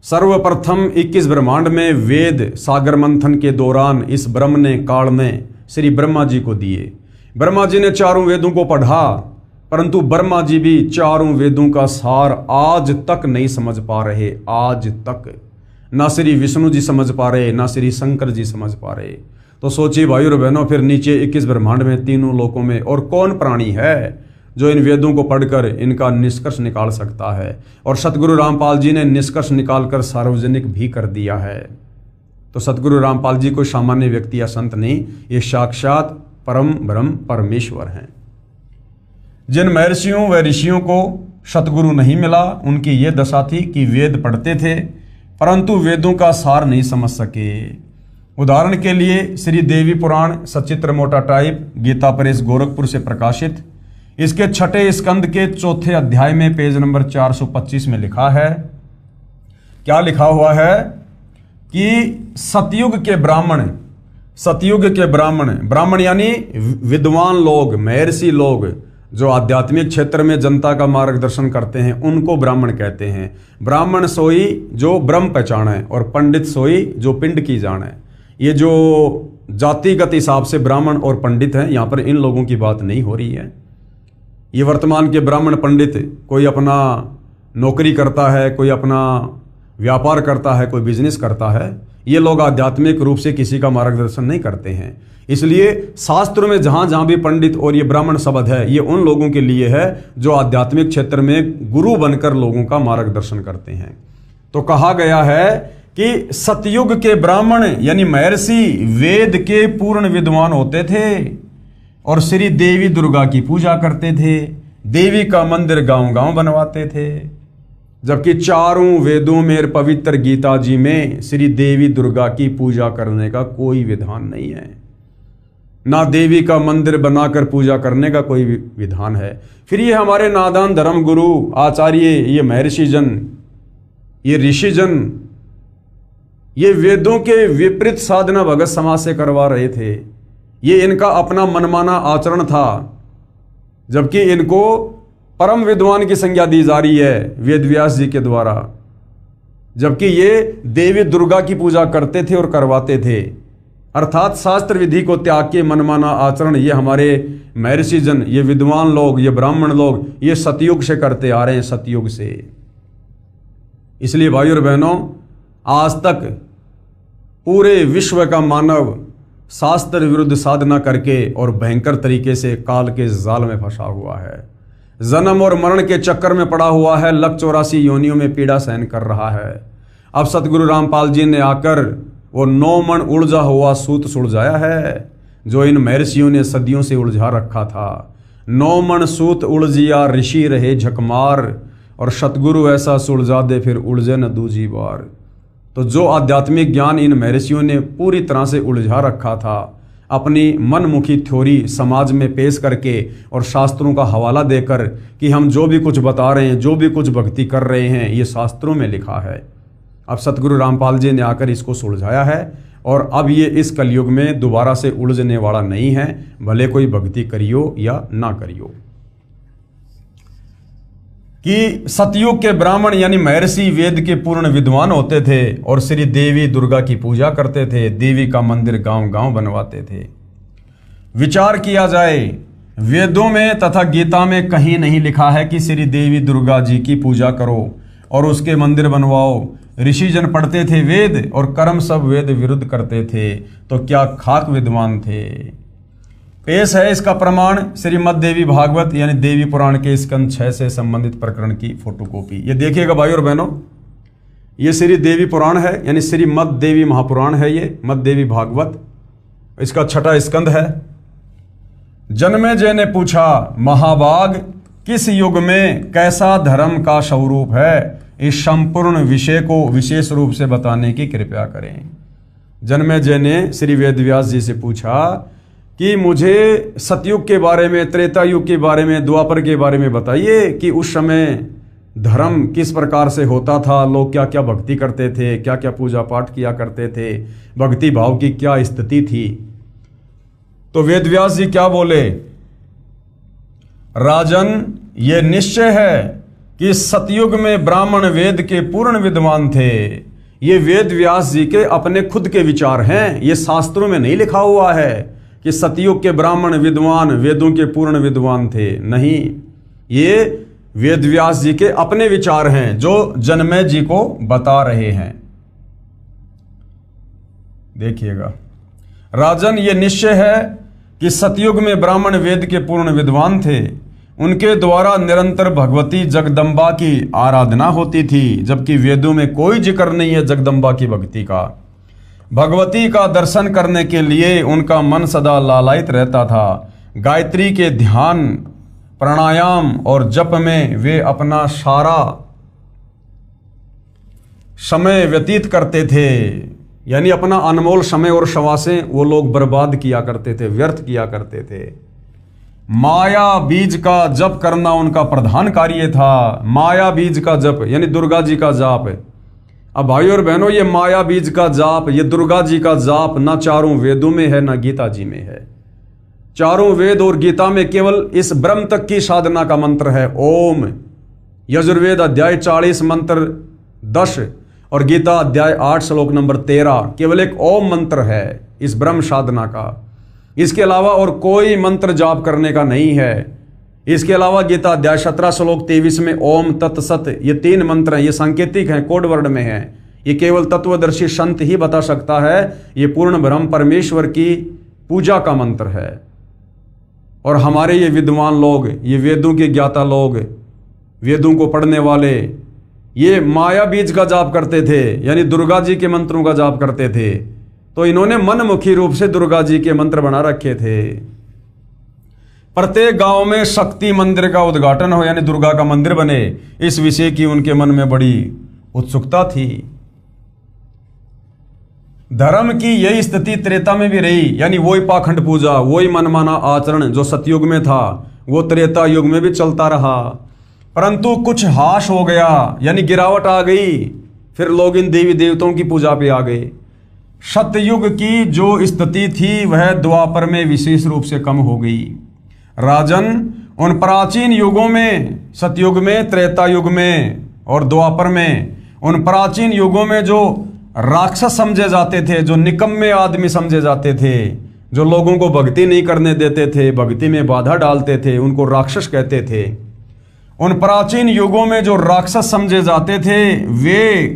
सर्वप्रथम 21 ब्रह्मांड में वेद सागर मंथन के दौरान इस ब्रह्म ने काल ने श्री ब्रह्मा जी को दिए। ब्रह्मा जी ने 4 वेदों को पढ़ा, परंतु ब्रह्मा जी भी 4 वेदों का सार आज तक नहीं समझ पा रहे। आज तक ना श्री विष्णु जी समझ पा रहे, ना श्री शंकर जी समझ पा रहे। तो सोचिए भाई और बहनों, फिर नीचे 21 ब्रह्मांड में, तीनों लोकों में और कौन प्राणी है जो इन वेदों को पढ़कर इनका निष्कर्ष निकाल सकता है। और सतगुरु रामपाल जी ने निष्कर्ष निकालकर सार्वजनिक भी कर दिया है। तो सतगुरु रामपाल जी कोई सामान्य व्यक्ति या संत नहीं, ये साक्षात परम ब्रह्म परमेश्वर हैं। जिन महर्षियों व ऋषियों को सतगुरु नहीं मिला, उनकी ये दशा थी कि वेद पढ़ते थे परंतु वेदों का सार नहीं समझ सके। उदाहरण के लिए श्री देवी पुराण सचित्र मोटा टाइप, गीता प्रेस गोरखपुर से प्रकाशित, इसके 6ठे स्कंद के 4थे अध्याय में पेज नंबर 425 में लिखा है, क्या लिखा हुआ है कि सतयुग के ब्राह्मण यानी विद्वान लोग, महर्षि लोग जो आध्यात्मिक क्षेत्र में जनता का मार्गदर्शन करते हैं, उनको ब्राह्मण कहते हैं। ब्राह्मण सोई जो ब्रह्म पहचाने और पंडित सोई जो पिंड की जाने। ये जो जातिगत हिसाब से ब्राह्मण और पंडित हैं, यहाँ पर इन लोगों की बात नहीं हो रही है। ये वर्तमान के ब्राह्मण पंडित कोई अपना नौकरी करता है, कोई अपना व्यापार करता है, कोई बिजनेस करता है, ये लोग आध्यात्मिक रूप से किसी का मार्गदर्शन नहीं करते हैं। इसलिए शास्त्रों में जहां जहां भी पंडित और ये ब्राह्मण शब्द है, ये उन लोगों के लिए है जो आध्यात्मिक क्षेत्र में गुरु बनकर लोगों का मार्गदर्शन करते हैं। तो कहा गया है कि सतयुग के ब्राह्मण यानी महर्षि वेद के पूर्ण विद्वान होते थे और श्री देवी दुर्गा की पूजा करते थे, देवी का मंदिर गांव गांव बनवाते थे। जबकि चारों वेदों में पवित्र गीता जी में श्री देवी दुर्गा की पूजा करने का कोई विधान नहीं है, ना देवी का मंदिर बनाकर पूजा करने का कोई विधान है। फिर ये हमारे नादान धर्म गुरु आचार्य, ये महर्षि जन, ये ऋषि जन, ये वेदों के विपरीत साधना भगत समाज से करवा रहे थे। ये इनका अपना मनमाना आचरण था, जबकि इनको परम विद्वान की संज्ञा दी जा रही है वेद व्यास जी के द्वारा। जबकि ये देवी दुर्गा की पूजा करते थे और करवाते थे, अर्थात शास्त्र विधि को त्याग के मनमाना आचरण ये हमारे महर्षि जन, ये विद्वान लोग, ये ब्राह्मण लोग, ये सतयुग से करते आ रहे हैं, सतयुग से। इसलिए भाइयों और बहनों, आज तक पूरे विश्व का मानव शास्त्र विरुद्ध साधना करके और भयंकर तरीके से काल के जाल में फंसा हुआ है, जन्म और मरण के चक्कर में पड़ा हुआ है, लख 84 योनियों में पीड़ा सहन कर रहा है। अब सतगुरु रामपाल जी ने आकर वो 9 मन उलझा हुआ सूत सुलझाया है, जो इन महर्षियों ने सदियों से उलझा रखा था। 9 मन सूत उलझिया ऋषि रहे झकमार, और सतगुरु ऐसा सुलझा दे फिर उलझे न दूजी बार। तो जो आध्यात्मिक ज्ञान इन महर्षियों ने पूरी तरह से उलझा रखा था, अपनी मनमुखी थ्योरी समाज में पेश करके और शास्त्रों का हवाला देकर कि हम जो भी कुछ बता रहे हैं, जो भी कुछ भक्ति कर रहे हैं, ये शास्त्रों में लिखा है। अब सतगुरु रामपाल जी ने आकर इसको सुलझाया है, और अब ये इस कलयुग में दोबारा से उलझने वाला नहीं है, भले कोई भक्ति करियो या ना करियो। कि सतयुग के ब्राह्मण यानी महर्षि वेद के पूर्ण विद्वान होते थे और श्री देवी दुर्गा की पूजा करते थे, देवी का मंदिर गांव गांव बनवाते थे। विचार किया जाए, वेदों में तथा गीता में कहीं नहीं लिखा है कि श्री देवी दुर्गा जी की पूजा करो और उसके मंदिर बनवाओ। ऋषिजन पढ़ते थे वेद और कर्म सब वेद विरुद्ध करते थे, तो क्या खाक विद्वान थे। पेश है इसका प्रमाण श्रीमद् देवी भागवत यानी देवी पुराण के स्कंद 6 से संबंधित प्रकरण की फोटोकॉपी। ये देखिएगा भाई और बहनों, ये श्री देवी पुराण है यानी श्रीमद् देवी महापुराण है, ये मध्य देवी भागवत, इसका 6ठा स्कंद है। जन्मेजय ने पूछा, महाभाग किस युग में कैसा धर्म का स्वरूप है, इस संपूर्ण विषय को विशेष रूप से बताने की कृपा करें। जन्मेजय ने श्री वेदव्यास जी से पूछा कि मुझे सतयुग के बारे में, त्रेता युग के बारे में, द्वापर के बारे में बताइए कि उस समय धर्म किस प्रकार से होता था, लोग क्या क्या भक्ति करते थे, क्या क्या पूजा पाठ किया करते थे, भक्ति भाव की क्या स्थिति थी। तो वेदव्यास जी क्या बोले, राजन ये निश्चय है कि सतयुग में ब्राह्मण वेद के पूर्ण विद्वान थे। ये वेदव्यास जी के अपने खुद के विचार हैं, ये शास्त्रों में नहीं लिखा हुआ है कि सतयुग के ब्राह्मण विद्वान वेदों के पूर्ण विद्वान थे। नहीं, ये वेदव्यास जी के अपने विचार हैं जो जन्मेजय जी को बता रहे हैं। देखिएगा, राजन, ये निश्चय है कि सतयुग में ब्राह्मण वेद के पूर्ण विद्वान थे। उनके द्वारा निरंतर भगवती जगदम्बा की आराधना होती थी, जबकि वेदों में कोई जिक्र नहीं है जगदम्बा की भक्ति का। भगवती का दर्शन करने के लिए उनका मन सदा लालायित रहता था। गायत्री के ध्यान, प्राणायाम और जप में वे अपना सारा समय व्यतीत करते थे, यानी अपना अनमोल समय और श्वासें वो लोग बर्बाद किया करते थे, व्यर्थ किया करते थे। माया बीज का जप करना उनका प्रधान कार्य था। माया बीज का जप यानी दुर्गा जी का जाप। अब भाइयों और बहनों, ये माया बीज का जाप, ये दुर्गा जी का जाप ना चारों वेदों में है ना गीता जी में है। चारों वेद और गीता में केवल इस ब्रह्म तक की साधना का मंत्र है ओम। यजुर्वेद अध्याय 40 मंत्र 10 और गीता अध्याय 8 श्लोक नंबर 13 केवल एक ओम मंत्र है इस ब्रह्म साधना का। इसके अलावा और कोई मंत्र जाप करने का नहीं है। इसके अलावा गीता अध्याय 17 श्लोक 23 में ओम तत्सत, ये 3 मंत्र हैं, ये सांकेतिक हैं, कोड वर्ड में हैं। ये केवल तत्वदर्शी संत ही बता सकता है। ये पूर्ण ब्रह्म परमेश्वर की पूजा का मंत्र है। और हमारे ये विद्वान लोग, ये वेदों के ज्ञाता लोग, वेदों को पढ़ने वाले, ये माया बीज का जाप करते थे, यानी दुर्गा जी के मंत्रों का जाप करते थे। तो इन्होंने मनमुखी रूप से दुर्गा जी के मंत्र बना रखे थे। प्रत्येक गांव में शक्ति मंदिर का उद्घाटन हो, यानी दुर्गा का मंदिर बने, इस विषय की उनके मन में बड़ी उत्सुकता थी। धर्म की यही स्थिति त्रेता में भी रही, यानी वही पाखंड पूजा, वही मनमाना आचरण जो सतयुग में था वो त्रेता युग में भी चलता रहा। परंतु कुछ हाश हो गया, यानी गिरावट आ गई। फिर लोग इन देवी देवताओं की पूजा पे आ गए। सतयुग की जो स्थिति थी वह द्वापर में विशेष रूप से कम हो गई। राजन, उन प्राचीन युगों में, सतयुग में, त्रेता युग में और द्वापर में, उन प्राचीन युगों में जो राक्षस समझे जाते थे, जो निकम्मे आदमी समझे जाते थे, जो लोगों को भक्ति नहीं करने देते थे, भक्ति में बाधा डालते थे, उनको राक्षस कहते थे। उन प्राचीन युगों में जो राक्षस समझे जाते थे वे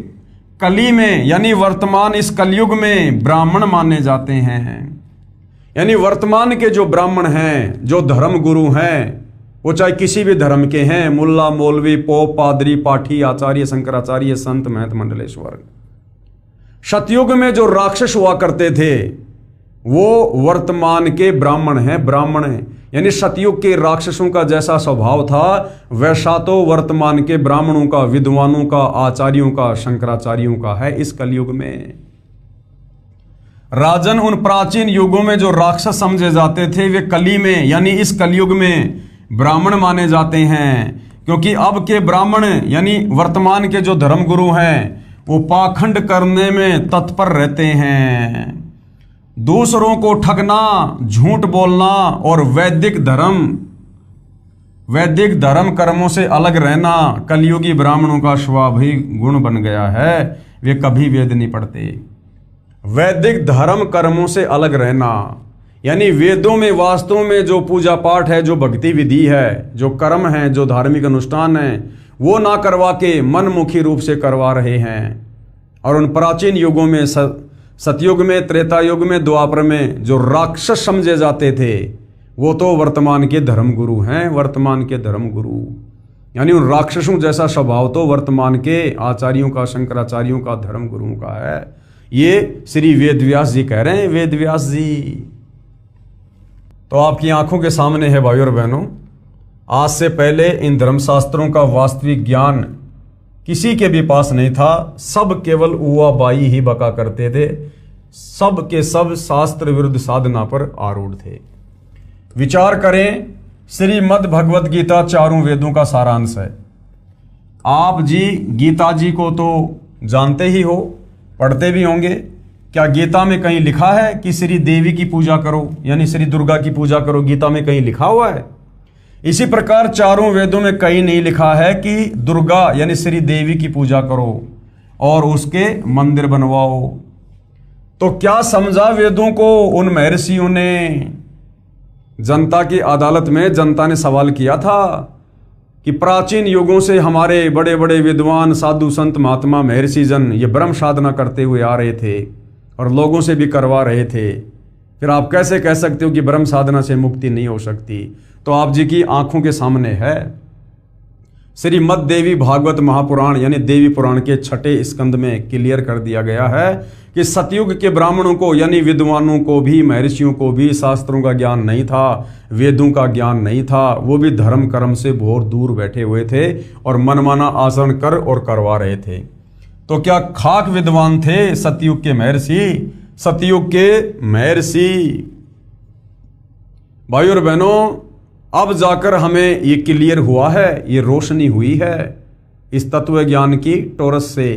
कली में, यानी वर्तमान इस कलयुग में ब्राह्मण माने जाते हैं। यानी वर्तमान के जो ब्राह्मण हैं, जो धर्म गुरु हैं, वो चाहे किसी भी धर्म के हैं, मुल्ला, मौलवी, पोप, पादरी, पाठी, आचार्य, शंकराचार्य, संत, महंत, मंडलेश्वर। सतयुग में जो राक्षस हुआ करते थे वो वर्तमान के ब्राह्मण हैं, ब्राह्मण हैं। यानी सतयुग के राक्षसों का जैसा स्वभाव था वैसा तो वर्तमान के ब्राह्मणों का, विद्वानों का, आचार्यों का, शंकराचार्यों का है इस कलयुग में। राजन, उन प्राचीन युगों में जो राक्षस समझे जाते थे वे कली में, यानी इस कलयुग में ब्राह्मण माने जाते हैं। क्योंकि अब के ब्राह्मण यानी वर्तमान के जो धर्मगुरु हैं वो पाखंड करने में तत्पर रहते हैं। दूसरों को ठगना, झूठ बोलना और वैदिक धर्म कर्मों से अलग रहना कलयुगी ब्राह्मणों का स्वाभाविक गुण बन गया है। वे कभी वेद नहीं पढ़ते। वैदिक धर्म कर्मों से अलग रहना यानी वेदों में वास्तव में जो पूजा पाठ है, जो भक्ति विधि है, जो कर्म है, जो धार्मिक अनुष्ठान है, वो ना करवा के मनमुखी रूप से करवा रहे हैं। और उन प्राचीन युगों में, सतयुग में, त्रेता युग में, द्वापर में जो राक्षस समझे जाते थे वो तो वर्तमान के धर्मगुरु हैं। वर्तमान के धर्मगुरु यानी उन राक्षसों जैसा स्वभाव तो वर्तमान के आचार्यों का, शंकराचार्यों का, धर्मगुरुओं का है। ये श्री वेदव्यास जी कह रहे हैं। वेदव्यास जी तो आपकी आंखों के सामने है भाइयों और बहनों। आज से पहले इन धर्मशास्त्रों का वास्तविक ज्ञान किसी के भी पास नहीं था। सब केवल उवा बाई ही बका करते थे। सब के सब शास्त्र विरुद्ध साधना पर आरूढ़ थे। विचार करें, श्रीमद् भगवत गीता चारों वेदों का सारांश है। आप जी गीता जी को तो जानते ही हो, पढ़ते भी होंगे। क्या गीता में कहीं लिखा है कि श्री देवी की पूजा करो, यानी श्री दुर्गा की पूजा करो? गीता में कहीं लिखा हुआ है? इसी प्रकार चारों वेदों में कहीं नहीं लिखा है कि दुर्गा यानी श्री देवी की पूजा करो और उसके मंदिर बनवाओ। तो क्या समझा वेदों को उन महर्षियों ने? जनता की अदालत में जनता ने सवाल किया था कि प्राचीन युगों से हमारे बड़े बड़े विद्वान, साधु, संत, महात्मा, महर्षि जन ये ब्रह्म साधना करते हुए आ रहे थे और लोगों से भी करवा रहे थे। फिर आप कैसे कह सकते हो कि ब्रह्म साधना से मुक्ति नहीं हो सकती? तो आप जी की आंखों के सामने है। श्रीमद् देवी भागवत महापुराण यानी देवी पुराण के 6 स्कंद में क्लियर कर दिया गया है कि सतयुग के ब्राह्मणों को यानी विद्वानों को भी, महर्षियों को भी शास्त्रों का ज्ञान नहीं था, वेदों का ज्ञान नहीं था। वो भी धर्म कर्म से बहुत दूर बैठे हुए थे और मनमाना आचरण कर और करवा रहे थे। तो क्या खाक विद्वान थे सतयुग के महर्षि? सतयुग के महर्षि भाइयों और बहनों, अब जाकर हमें ये क्लियर हुआ है, ये रोशनी हुई है इस तत्व ज्ञान की टोरस से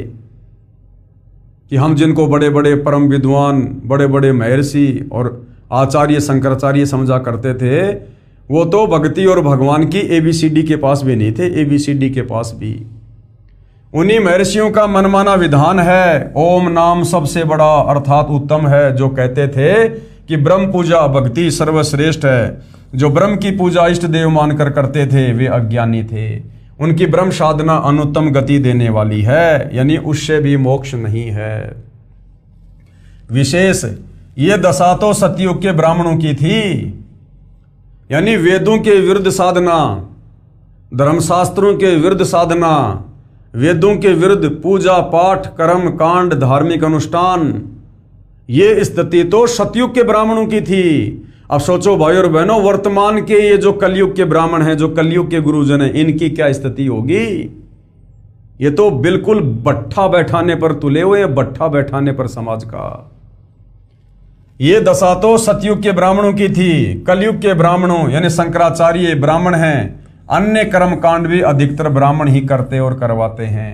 कि हम जिनको बड़े बड़े परम विद्वान, बड़े बड़े महर्षि और आचार्य शंकराचार्य समझा करते थे, वो तो भक्ति और भगवान की ABCD के पास भी नहीं थे। ABCD के पास भी उन्हीं महर्षियों का मनमाना विधान है। ओम नाम सबसे बड़ा अर्थात उत्तम है, जो कहते थे कि ब्रह्म पूजा भक्ति सर्वश्रेष्ठ है। जो ब्रह्म की पूजा इष्ट देव मानकर करते थे वे अज्ञानी थे। उनकी ब्रह्म साधना अनुत्तम गति देने वाली है, यानी उससे भी मोक्ष नहीं है। विशेष ये दशा तो सतयुग के ब्राह्मणों की थी, यानी वेदों के विरुद्ध साधना, धर्मशास्त्रों के विरुद्ध साधना, वेदों के विरुद्ध पूजा पाठ कर्म कांड धार्मिक अनुष्ठान, ये स्थिति तो सतयुग के ब्राह्मणों की थी। अब सोचो भाई और बहनों, वर्तमान के ये जो कलयुग के ब्राह्मण हैं, जो कलयुग के गुरुजन हैं, इनकी क्या स्थिति होगी? ये तो बिल्कुल बट्ठा बैठाने पर तुले हुए हैं, बट्ठा बैठाने पर समाज का। ये दशा तो सतयुग के ब्राह्मणों की थी। कलयुग के ब्राह्मणों यानी शंकराचार्य ब्राह्मण हैं, अन्य कर्म कांड भी अधिकतर ब्राह्मण ही करते और करवाते हैं,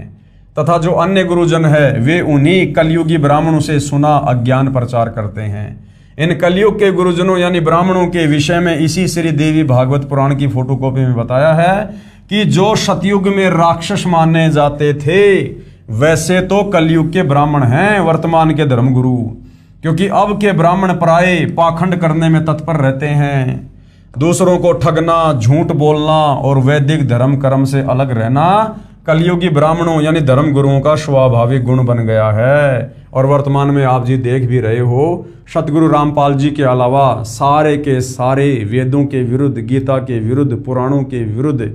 तथा जो अन्य गुरुजन है वे उन्हीं कलयुगी ब्राह्मणों से सुना अज्ञान प्रचार करते हैं। इन कलयुग के गुरुजनों यानी ब्राह्मणों के विषय में इसी श्री देवी भागवत पुराण की फोटोकॉपी में बताया है कि जो सतयुग में राक्षस माने जाते थे वैसे तो कलयुग के ब्राह्मण हैं वर्तमान के धर्मगुरु, क्योंकि अब के ब्राह्मण प्राय पाखंड करने में तत्पर रहते हैं। दूसरों को ठगना, झूठ बोलना और वैदिक धर्म कर्म से अलग रहना कलयुगी ब्राह्मणों यानी धर्म गुरुओं का स्वाभाविक गुण बन गया है। और वर्तमान में आप जी देख भी रहे हो, सतगुरु रामपाल जी के अलावा सारे के सारे वेदों के विरुद्ध, गीता के विरुद्ध, पुराणों के विरुद्ध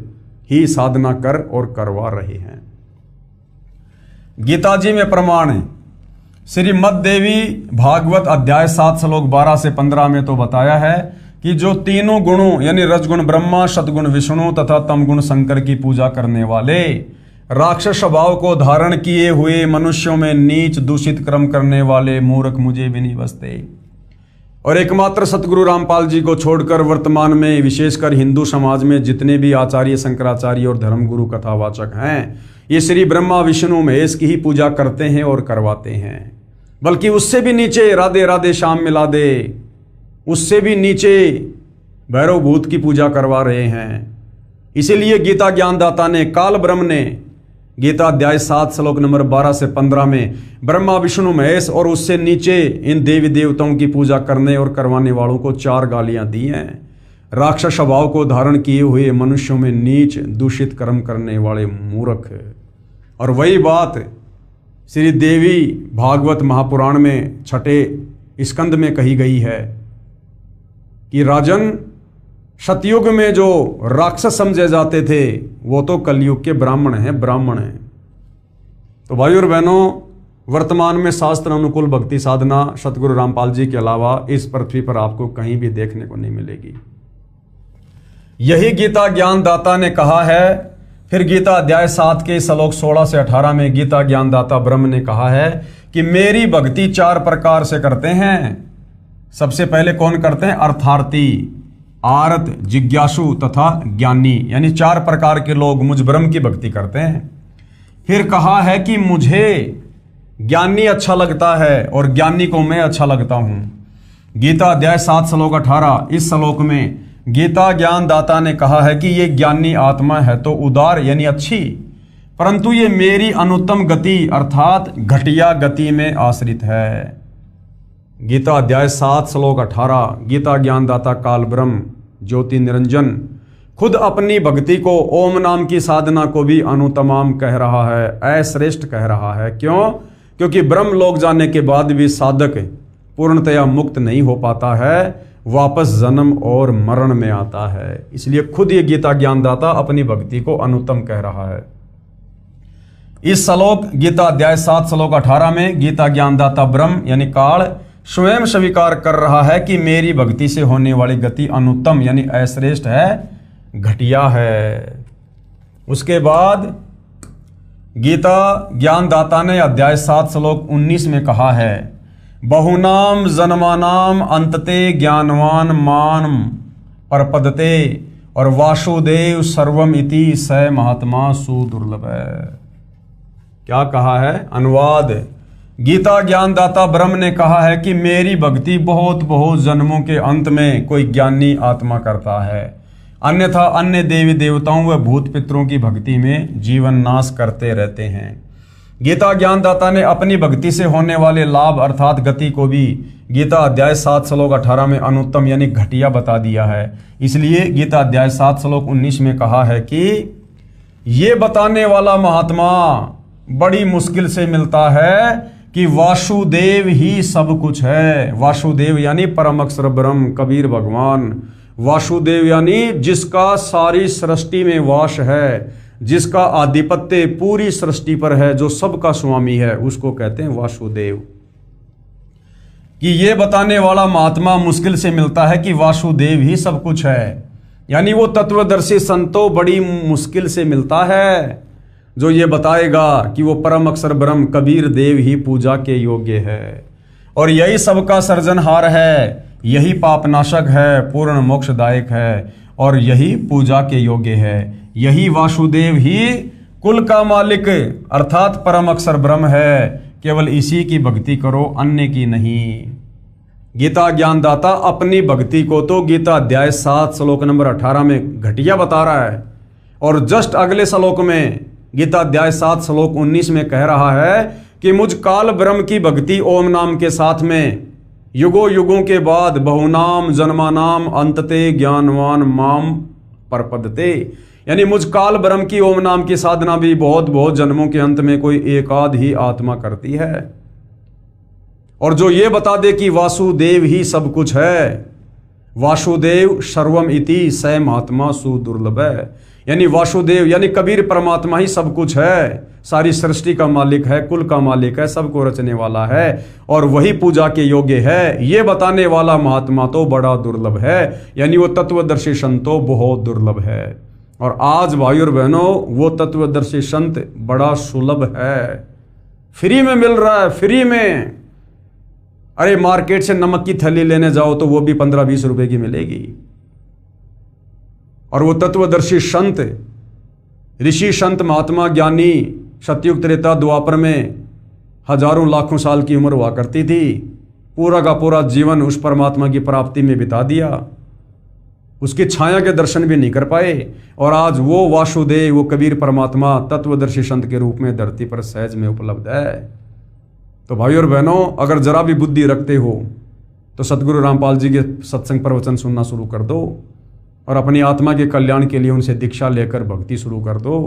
ही साधना कर और करवा रहे हैं। गीता जी में प्रमाण है, श्रीमद् देवी भागवत अध्याय 7 श्लोक 12 से 15 में तो बताया है कि जो तीनों गुणों यानी रजगुण ब्रह्मा, सतगुण विष्णु तथा तमगुण शंकर की पूजा करने वाले राक्षस स्वभाव को धारण किए हुए मनुष्यों में नीच दूषित कर्म करने वाले मूर्ख मुझे भी नहीं बसते। और एकमात्र सतगुरु रामपाल जी को छोड़कर वर्तमान में विशेषकर हिंदू समाज में जितने भी आचार्य शंकराचार्य और धर्मगुरु कथावाचक हैं, ये श्री ब्रह्मा विष्णु महेश की ही पूजा करते हैं और करवाते हैं। बल्कि उससे भी नीचे राधे राधे श्याम मिला दे, उससे भी नीचे भैरव भूत की पूजा करवा रहे हैं। इसीलिए गीता ज्ञानदाता ने, काल ब्रह्म ने गीता अध्याय 7 श्लोक नंबर 12 से 15 में ब्रह्मा विष्णु महेश और उससे नीचे इन देवी देवताओं की पूजा करने और करवाने वालों को 4 गालियां दी हैं। राक्षस स्वभाव को धारण किए हुए मनुष्यों में नीच दूषित कर्म करने वाले मूर्ख। और वही बात श्री देवी भागवत महापुराण में 6 स्कंद में कही गई है कि राजन, सतयुग में जो राक्षस समझे जाते थे वो तो कलयुग के ब्राह्मण हैं, ब्राह्मण हैं। तो भाई और बहनों, वर्तमान में शास्त्र अनुकूल भक्ति साधना सतगुरु रामपाल जी के अलावा इस पृथ्वी पर आपको कहीं भी देखने को नहीं मिलेगी। यही गीता ज्ञानदाता ने कहा है। फिर गीता अध्याय 7 के श्लोक 16 से 18 में गीता ज्ञानदाता ब्रह्म ने कहा है कि मेरी भक्ति 4 प्रकार से करते हैं। सबसे पहले कौन करते हैं? अर्थार्थी, आरत, जिज्ञासु तथा ज्ञानी, यानी 4 प्रकार के लोग मुझ ब्रह्म की भक्ति करते हैं। फिर कहा है कि मुझे ज्ञानी अच्छा लगता है और ज्ञानी को मैं अच्छा लगता हूं। गीता अध्याय 7 श्लोक 18 इस श्लोक में गीता ज्ञानदाता ने कहा है कि ये ज्ञानी आत्मा है तो उदार यानी अच्छी, परंतु ये मेरी अनुत्तम गति अर्थात घटिया गति में आश्रित है। गीता अध्याय 7 श्लोक 18 गीता ज्ञानदाता काल ब्रह्म ज्योति निरंजन खुद अपनी भक्ति को ओम नाम की साधना को भी अनुतमाम कह रहा है, अश्रेष्ठ कह रहा है। क्यों? क्योंकि ब्रह्म लोक जाने के बाद भी साधक पूर्णतया मुक्त नहीं हो पाता है, वापस जन्म और मरण में आता है। इसलिए खुद ये गीता ज्ञानदाता अपनी भक्ति को अनुत्तम कह रहा है। इस श्लोक गीता अध्याय 7 श्लोक 18 में गीता ज्ञानदाता ब्रह्म यानी काल स्वयं स्वीकार कर रहा है कि मेरी भक्ति से होने वाली गति अनुत्तम यानी अश्रेष्ठ है, घटिया है। उसके बाद गीता ज्ञानदाता ने अध्याय 7 श्लोक 19 में कहा है, बहुनाम जन्मानाम अंतते ज्ञानवान मान परपदते और वासुदेव सर्वम इति स महात्मा सुदुर्लभ है। क्या कहा है? अनुवाद, गीता ज्ञानदाता ब्रह्म ने कहा है कि मेरी भक्ति बहुत बहुत जन्मों के अंत में कोई ज्ञानी आत्मा करता है, अन्यथा अन्य देवी देवताओं व भूत पितरों की भक्ति में जीवन नाश करते रहते हैं। गीता ज्ञानदाता ने अपनी भक्ति से होने वाले लाभ अर्थात गति को भी गीता अध्याय 7 श्लोक 18 में अनुत्तम यानी घटिया बता दिया है। इसलिए गीता अध्याय 7 श्लोक 19 में कहा है कि ये बताने वाला महात्मा बड़ी मुश्किल से मिलता है कि वासुदेव ही सब कुछ है। वासुदेव यानी परम अक्षर ब्रह्म कबीर भगवान। वासुदेव यानी जिसका सारी सृष्टि में वास है, जिसका आधिपत्य पूरी सृष्टि पर है, जो सबका स्वामी है, उसको कहते हैं वासुदेव। कि ये बताने वाला महात्मा मुश्किल से मिलता है कि वासुदेव ही सब कुछ है, यानी वो तत्वदर्शी संतो बड़ी मुश्किल से मिलता है जो ये बताएगा कि वो परम अक्षर ब्रह्म कबीर देव ही पूजा के योग्य है और यही सबका सृजनहार है, यही पापनाशक है, पूर्ण मोक्षदायक है और यही पूजा के योग्य है। यही वासुदेव ही कुल का मालिक अर्थात परम अक्षर ब्रह्म है। केवल इसी की भक्ति करो, अन्य की नहीं। गीता ज्ञानदाता अपनी भक्ति को तो गीता अध्याय 7 श्लोक नंबर 18 में घटिया बता रहा है और जस्ट अगले श्लोक में गीता अध्याय 7 श्लोक 19 में कह रहा है कि मुझ काल ब्रह्म की भक्ति ओम नाम के साथ में युगों युगों के बाद बहुनाम जन्मानाम अंतते ज्ञानवान माम परपदते, यानी मुझ काल ब्रह्म की ओम नाम की साधना भी बहुत बहुत जन्मों के अंत में कोई एकाध ही आत्मा करती है। और जो ये बता दे कि वासुदेव ही सब कुछ है, वासुदेव सर्वम इति स महात्मा सुदुर्लभ है, यानी वासुदेव यानी कबीर परमात्मा ही सब कुछ है, सारी सृष्टि का मालिक है, कुल का मालिक है, सबको रचने वाला है और वही पूजा के योग्य है। ये बताने वाला महात्मा तो बड़ा दुर्लभ है, यानी वो तत्वदर्शी संत तो बहुत दुर्लभ है। और आज भाई और बहनों वो तत्वदर्शी संत बड़ा सुलभ है, फ्री में मिल रहा है, फ्री में। अरे मार्केट से नमक की थैली लेने जाओ तो वो भी 15-20 रुपए की मिलेगी। और वो तत्वदर्शी संत, ऋषि संत महात्मा ज्ञानी सतयुग त्रेता द्वापर में हजारों लाखों साल की उम्र हुआ करती थी, पूरा का पूरा जीवन उस परमात्मा की प्राप्ति में बिता दिया, उसकी छाया के दर्शन भी नहीं कर पाए और आज वो वासुदेव, वो कबीर परमात्मा तत्वदर्शी संत के रूप में धरती पर सहज में उपलब्ध है। तो भाई और बहनों, अगर जरा भी बुद्धि रखते हो तो सतगुरु रामपाल जी के सत्संग प्रवचन सुनना शुरू कर दो और अपनी आत्मा के कल्याण के लिए उनसे दीक्षा लेकर भक्ति शुरू कर दो।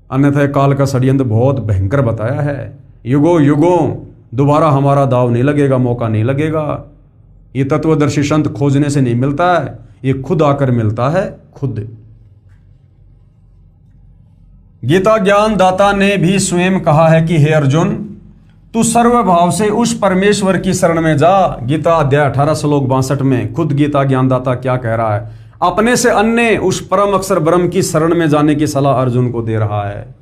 अन्यथा काल का षड्यंत्र बहुत भयंकर बताया है। युगों युगों दोबारा हमारा दाव नहीं लगेगा, मौका नहीं लगेगा। ये तत्वदर्शी संत खोजने से नहीं मिलता है, ये खुद आकर मिलता है, खुद। गीता ज्ञान दाता ने भी स्वयं कहा है कि हे अर्जुन, तू सर्वभाव से उस परमेश्वर की शरण में जा। गीता अध्याय 18 श्लोक 62 में खुद गीता ज्ञानदाता क्या कह रहा है? अपने से अन्य उस परम अक्षर ब्रह्म की शरण में जाने की सलाह अर्जुन को दे रहा है।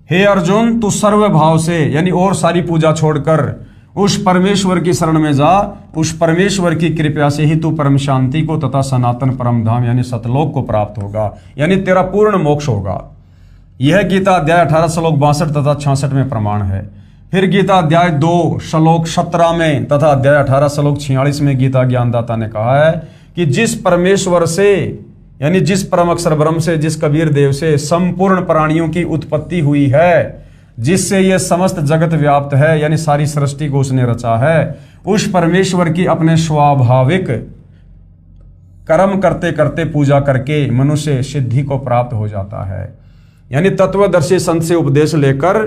हे अर्जुन, तू सर्वभाव से यानी और सारी पूजा छोड़कर उस परमेश्वर की शरण में जा। उस परमेश्वर की कृपा से ही तू परम शांति को तथा सनातन परम धाम यानी सतलोक को प्राप्त होगा, यानी तेरा पूर्ण मोक्ष होगा। यह गीता अध्याय 18 श्लोक 62 तथा 66 में प्रमाण है। फिर गीता अध्याय 2 श्लोक 17 में तथा अध्याय 18 श्लोक 46 में गीता ज्ञानदाता ने कहा है कि जिस परमेश्वर से यानी जिस परम अक्षर ब्रह्म से, जिस कबीर देव से संपूर्ण प्राणियों की उत्पत्ति हुई है, जिससे यह समस्त जगत व्याप्त है यानी सारी सृष्टि को उसने रचा है, उस परमेश्वर की अपने स्वाभाविक कर्म करते करते पूजा करके मनुष्य सिद्धि को प्राप्त हो जाता है। यानी तत्वदर्शी संत से उपदेश लेकर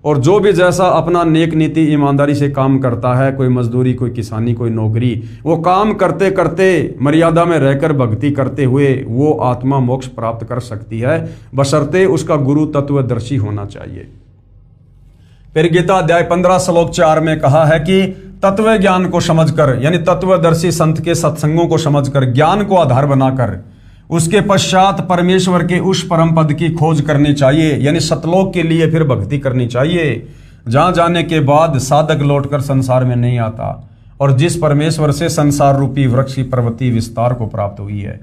और जो भी जैसा अपना नेक नीति ईमानदारी से काम करता है, कोई मजदूरी, कोई किसानी, कोई नौकरी, वो काम करते करते मर्यादा में रहकर भक्ति करते हुए वो आत्मा मोक्ष प्राप्त कर सकती है, बशर्ते उसका गुरु तत्वदर्शी होना चाहिए। फिर गीता अध्याय 15 श्लोक 4 में कहा है कि तत्व ज्ञान को समझकर, यानी तत्वदर्शी संत के सत्संगों को समझकर, ज्ञान को आधार बनाकर उसके पश्चात परमेश्वर के उस परम पद की खोज करनी चाहिए, यानी सतलोक के लिए फिर भक्ति करनी चाहिए, जहां जाने के बाद साधक लौटकर संसार में नहीं आता, और जिस परमेश्वर से संसार रूपी वृक्ष की प्रवृत्ति विस्तार को प्राप्त हुई है।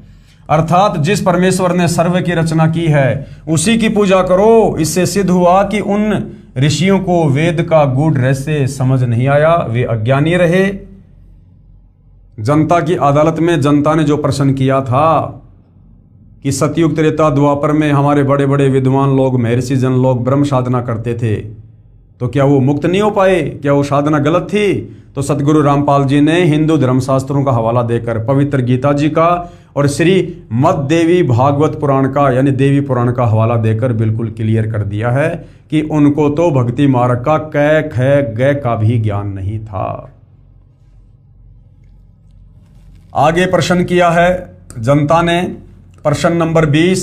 अर्थात जिस परमेश्वर ने सर्व की रचना की है उसी की पूजा करो। इससे सिद्ध हुआ कि उन ऋषियों को वेद का गूढ़ रहस्य समझ नहीं आया, वे अज्ञानी रहे। जनता की अदालत में जनता ने जो प्रश्न किया था कि सतयुग त्रेता द्वापर में हमारे बड़े बड़े विद्वान लोग, महर्षि जन लोग ब्रह्म साधना करते थे, तो क्या वो मुक्त नहीं हो पाए? क्या वो साधना गलत थी? तो सतगुरु रामपाल जी ने हिंदू धर्मशास्त्रों का हवाला देकर, पवित्र गीता जी का और श्री मद देवी भागवत पुराण का, यानी देवी पुराण का हवाला देकर बिल्कुल क्लियर कर दिया है कि उनको तो भक्ति मार्ग का कै ख ग का भी ज्ञान नहीं था। आगे प्रश्न किया है जनता ने, प्रश्न नंबर 20,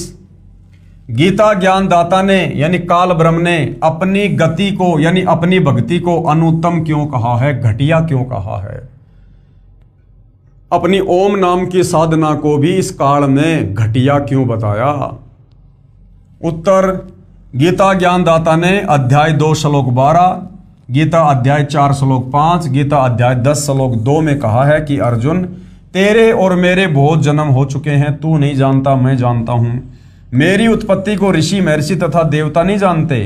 गीता ज्ञान दाता ने यानी काल ब्रह्म ने अपनी गति को यानी अपनी भक्ति को अनुत्तम क्यों कहा है, घटिया क्यों कहा है? अपनी ओम नाम की साधना को भी इस काल में घटिया क्यों बताया? उत्तर, गीता ज्ञान दाता ने अध्याय 2 श्लोक 12, गीता अध्याय 4 श्लोक 5, गीता अध्याय 10 श्लोक 2 में कहा है कि अर्जुन, तेरे और मेरे बहुत जन्म हो चुके हैं, तू नहीं जानता, मैं जानता हूं। मेरी उत्पत्ति को ऋषि, महर्षि तथा देवता नहीं जानते।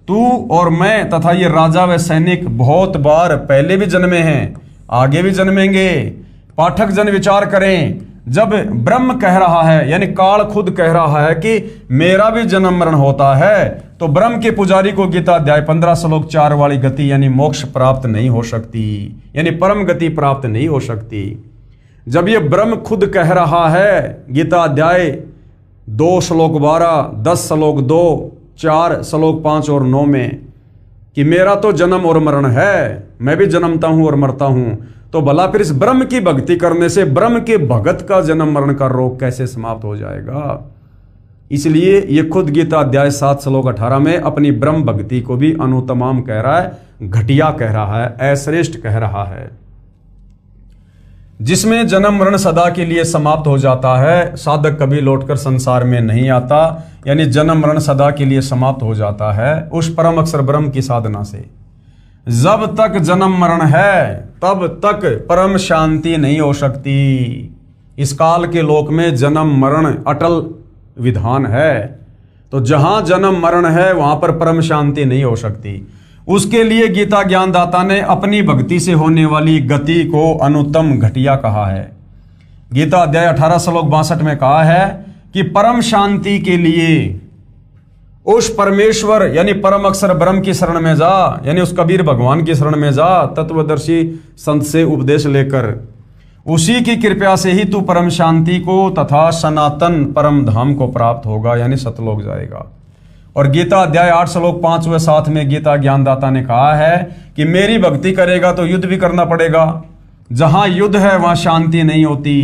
तू और मैं तथा ये राजा व सैनिक बहुत बार पहले भी जन्मे हैं, आगे भी जन्मेंगे। पाठक जन विचार करें, जब ब्रह्म कह रहा है यानी काल खुद कह रहा है कि मेरा भी जन्म मरण होता है, तो ब्रह्म के पुजारी को गीता अध्याय 15 श्लोक 4 वाली गति यानी मोक्ष प्राप्त नहीं हो सकती, यानी परम गति प्राप्त नहीं हो सकती। जब ये ब्रह्म खुद कह रहा है गीता अध्याय 2 श्लोक 12, 10 श्लोक 2, 4 श्लोक 5 और 9 में कि मेरा तो जन्म और मरण है, मैं भी जन्मता हूं और मरता हूं, तो भला फिर इस ब्रह्म की भक्ति करने से ब्रह्म के भगत का जन्म मरण का रोग कैसे समाप्त हो जाएगा? इसलिए ये खुद गीता अध्याय 7 श्लोक 18 में अपनी ब्रह्म भक्ति को भी अनुत्तम कह रहा है, घटिया कह रहा है, अश्रेष्ठ कह रहा है। जिसमें जन्म मरण सदा के लिए समाप्त हो जाता है, साधक कभी लौटकर संसार में नहीं आता, यानी जन्म मरण सदा के लिए समाप्त हो जाता है उस परम अक्षर ब्रह्म की साधना से। जब तक जन्म मरण है तब तक परम शांति नहीं हो सकती। इस काल के लोक में जन्म मरण अटल विधान है, तो जहां जन्म मरण है वहां पर परम शांति नहीं हो सकती। उसके लिए गीता ज्ञानदाता ने अपनी भक्ति से होने वाली गति को अनुत्तम घटिया कहा है। गीता अध्याय 18 श्लोक 62 में कहा है कि परम शांति के लिए उस परमेश्वर यानी परम अक्षर ब्रह्म की शरण में जा, यानी उस कबीर भगवान की शरण में जा, तत्वदर्शी संत से उपदेश लेकर। उसी की कृपा से ही तू परम शांति को तथा सनातन परम धाम को प्राप्त होगा, यानी सतलोक जाएगा। और गीता अध्याय 8 श्लोक 5 व 7 में गीता ज्ञानदाता ने कहा है कि मेरी भक्ति करेगा तो युद्ध भी करना पड़ेगा। जहां युद्ध है वहां शांति नहीं होती,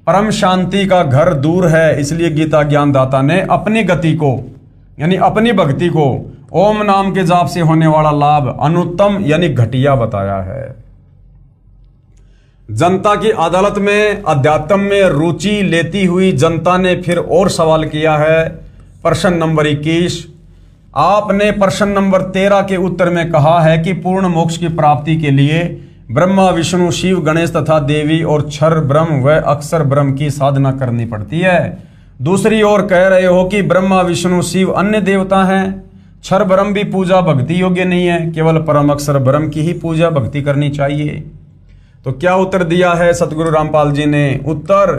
परम शांति का घर दूर है। इसलिए गीता ज्ञानदाता ने अपनी गति को यानी अपनी भक्ति को ओम नाम के जाप से होने वाला लाभ अनुत्तम यानी घटिया बताया है। जनता की अदालत में अध्यात्म में रुचि लेती हुई जनता ने फिर और सवाल किया है। प्रश्न नंबर 21, आपने प्रश्न नंबर 13 के उत्तर में कहा है कि पूर्ण मोक्ष की प्राप्ति के लिए ब्रह्मा, विष्णु, शिव, गणेश तथा देवी और क्षर ब्रह्म व अक्षर ब्रह्म की साधना करनी पड़ती है। दूसरी ओर कह रहे हो कि ब्रह्मा, विष्णु, शिव अन्य देवता हैं, क्षर ब्रह्म भी पूजा भक्ति योग्य नहीं है, केवल परम अक्षर ब्रह्म की ही पूजा भक्ति करनी चाहिए। तो क्या उत्तर दिया है सतगुरु रामपाल जी ने? उत्तर,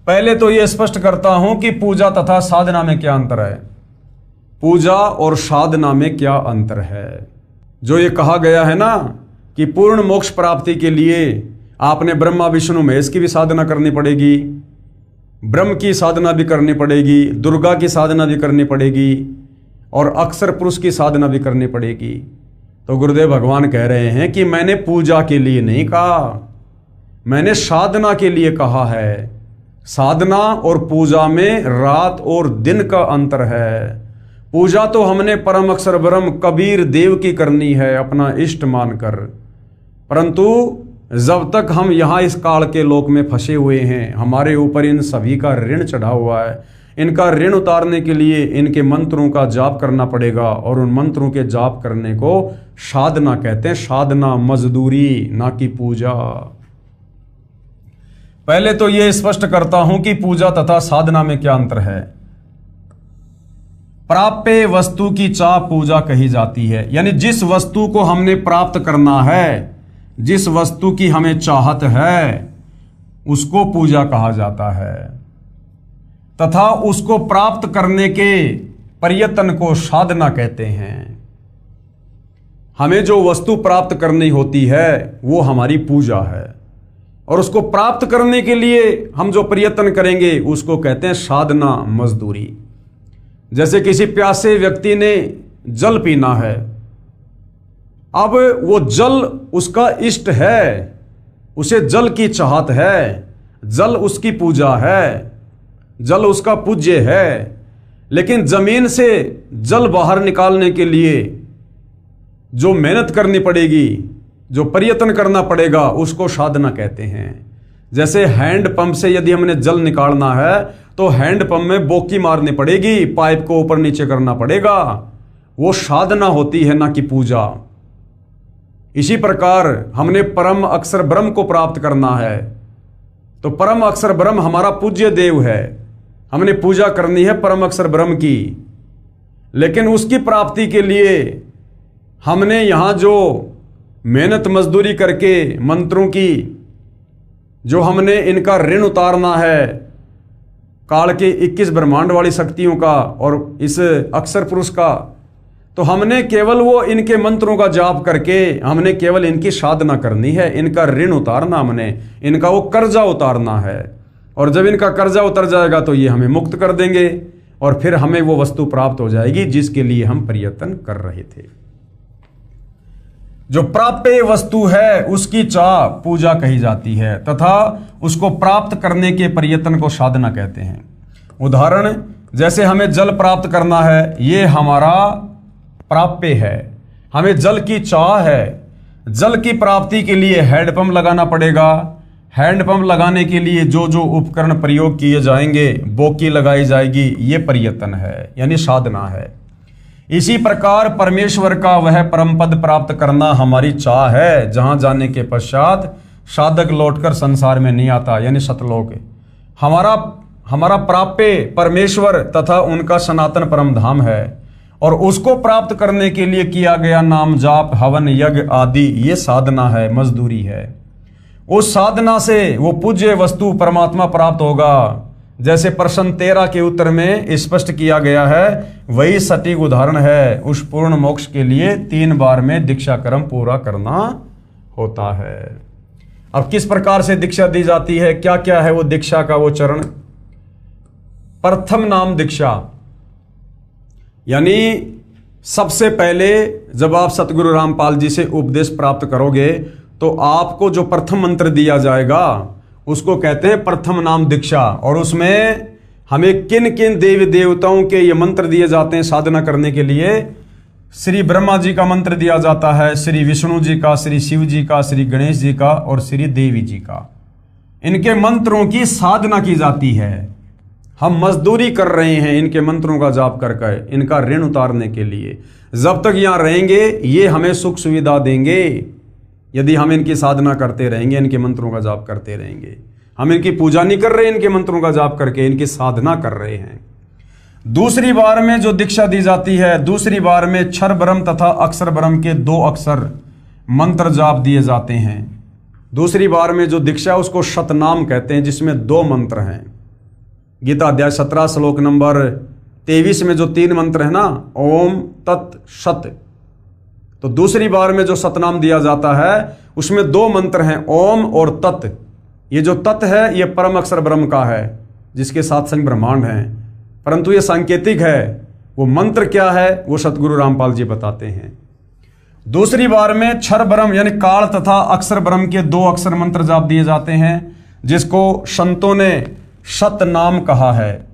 पहले तो ये स्पष्ट करता हूं कि पूजा तथा साधना में क्या अंतर है। पूजा और साधना में क्या अंतर है? जो ये कहा गया है ना कि पूर्ण मोक्ष प्राप्ति के लिए आपने ब्रह्मा, विष्णु, महेश की भी साधना करनी पड़ेगी, ब्रह्म की साधना भी करनी पड़ेगी, दुर्गा की साधना भी करनी पड़ेगी, और अक्षर पुरुष की साधना भी करनी पड़ेगी। तो गुरुदेव भगवान कह रहे हैं कि मैंने पूजा के लिए नहीं कहा, मैंने साधना के लिए कहा है। साधना और पूजा में रात और दिन का अंतर है। पूजा तो हमने परम अक्षर ब्रह्म कबीर देव की करनी है अपना इष्ट मानकर, परंतु जब तक हम यहाँ इस काल के लोक में फंसे हुए हैं, हमारे ऊपर इन सभी का ऋण चढ़ा हुआ है। इनका ऋण उतारने के लिए इनके मंत्रों का जाप करना पड़ेगा, और उन मंत्रों के जाप करने को साधना कहते हैं। साधना मजदूरी, ना कि पूजा। पहले तो ये स्पष्ट करता हूं कि पूजा तथा साधना में क्या अंतर है। प्राप्य वस्तु की चाह पूजा कही जाती है, यानी जिस वस्तु को हमने प्राप्त करना है, जिस वस्तु की हमें चाहत है, उसको पूजा कहा जाता है, तथा उसको प्राप्त करने के प्रयत्न को साधना कहते हैं। हमें जो वस्तु प्राप्त करनी होती है वो हमारी पूजा है, और उसको प्राप्त करने के लिए हम जो प्रयत्न करेंगे उसको कहते हैं साधना मजदूरी। जैसे किसी प्यासे व्यक्ति ने जल पीना है, अब वो जल उसका इष्ट है, उसे जल की चाहत है, जल उसकी पूजा है, जल उसका पूज्य है, लेकिन जमीन से जल बाहर निकालने के लिए जो मेहनत करनी पड़ेगी, जो प्रयत्न करना पड़ेगा, उसको साधना कहते हैं। जैसे हैंड पंप से यदि हमने जल निकालना है तो हैंड पंप में बोकी मारनी पड़ेगी, पाइप को ऊपर नीचे करना पड़ेगा, वो साधना होती है, ना कि पूजा। इसी प्रकार हमने परम अक्षर ब्रह्म को प्राप्त करना है, तो परम अक्षर ब्रह्म हमारा पूज्य देव है, हमने पूजा करनी है परम अक्षर ब्रह्म की। लेकिन उसकी प्राप्ति के लिए हमने यहां जो मेहनत मजदूरी करके मंत्रों की जो हमने इनका ऋण उतारना है, काल के 21 ब्रह्मांड वाली शक्तियों का और इस अक्षर पुरुष का, तो हमने केवल वो इनके मंत्रों का जाप करके हमने केवल इनकी साधना करनी है, इनका ऋण उतारना, हमने इनका वो कर्जा उतारना है। और जब इनका कर्जा उतर जाएगा तो ये हमें मुक्त कर देंगे, और फिर हमें वो वस्तु प्राप्त हो जाएगी जिसके लिए हम प्रयत्न कर रहे थे। जो प्राप्य वस्तु है उसकी चाह पूजा कही जाती है, तथा उसको प्राप्त करने के प्रयत्न को साधना कहते हैं। उदाहरण, जैसे हमें जल प्राप्त करना है, ये हमारा प्राप्य है, हमें जल की चाह है। जल की प्राप्ति के लिए हैंडपंप लगाना पड़ेगा, हैंडपंप लगाने के लिए जो जो उपकरण प्रयोग किए जाएंगे, बोकी लगाई जाएगी, ये प्रयत्न है, यानी साधना है। इसी प्रकार परमेश्वर का वह परम पद प्राप्त करना हमारी चाह है, जहां जाने के पश्चात साधक लौटकर संसार में नहीं आता, यानी सतलोक। हमारा प्राप्य परमेश्वर तथा उनका सनातन परम धाम है, और उसको प्राप्त करने के लिए किया गया नाम जाप, हवन, यज्ञ आदि ये साधना है, मजदूरी है। उस साधना से वो पूज्य वस्तु परमात्मा प्राप्त होगा। जैसे प्रश्न 13 के उत्तर में स्पष्ट किया गया है, वही सटीक उदाहरण है। उस पूर्ण मोक्ष के लिए 3 बार में दीक्षा कर्म पूरा करना होता है। अब किस प्रकार से दीक्षा दी जाती है, क्या क्या है वो दीक्षा का वो चरण। प्रथम नाम दीक्षा, यानी सबसे पहले जब आप सतगुरु रामपाल जी से उपदेश प्राप्त करोगे तो आपको जो प्रथम मंत्र दिया जाएगा उसको कहते हैं प्रथम नाम दीक्षा। और उसमें हमें किन किन देवी देवताओं के ये मंत्र दिए जाते हैं साधना करने के लिए। श्री ब्रह्मा जी का मंत्र दिया जाता है, श्री विष्णु जी का, श्री शिव जी का, श्री गणेश जी का और श्री देवी जी का। इनके मंत्रों की साधना की जाती है। हम मजदूरी कर रहे हैं इनके मंत्रों का जाप करके, इनका ऋण उतारने के लिए। जब तक यहाँ रहेंगे ये हमें सुख सुविधा देंगे, यदि हम इनकी साधना करते रहेंगे, इनके मंत्रों का जाप करते रहेंगे। हम इनकी पूजा नहीं कर रहे, इनके मंत्रों का जाप करके इनकी साधना कर रहे हैं। दूसरी बार में जो दीक्षा दी जाती है, दूसरी बार में क्षर ब्रह्म तथा अक्षर ब्रह्म के 2 अक्षर मंत्र जाप दिए जाते हैं। दूसरी बार में जो दीक्षा उसको शतनाम कहते हैं, जिसमें 2 मंत्र हैं। गीता अध्याय 17 श्लोक नंबर 23 में जो 3 मंत्र है ना, ओम तत् सत, तो दूसरी बार में जो सतनाम दिया जाता है उसमें 2 मंत्र हैं, ओम और तत्। ये जो तत् है ये परम अक्षर ब्रह्म का है, जिसके 7 संग ब्रह्मांड हैं, परंतु ये सांकेतिक है। वो मंत्र क्या है वो सतगुरु रामपाल जी बताते हैं। दूसरी बार में क्षर ब्रह्म यानी काल तथा अक्षर ब्रह्म के 2 अक्षर मंत्र जाप दिए जाते हैं, जिसको संतों ने सत नाम कहा है।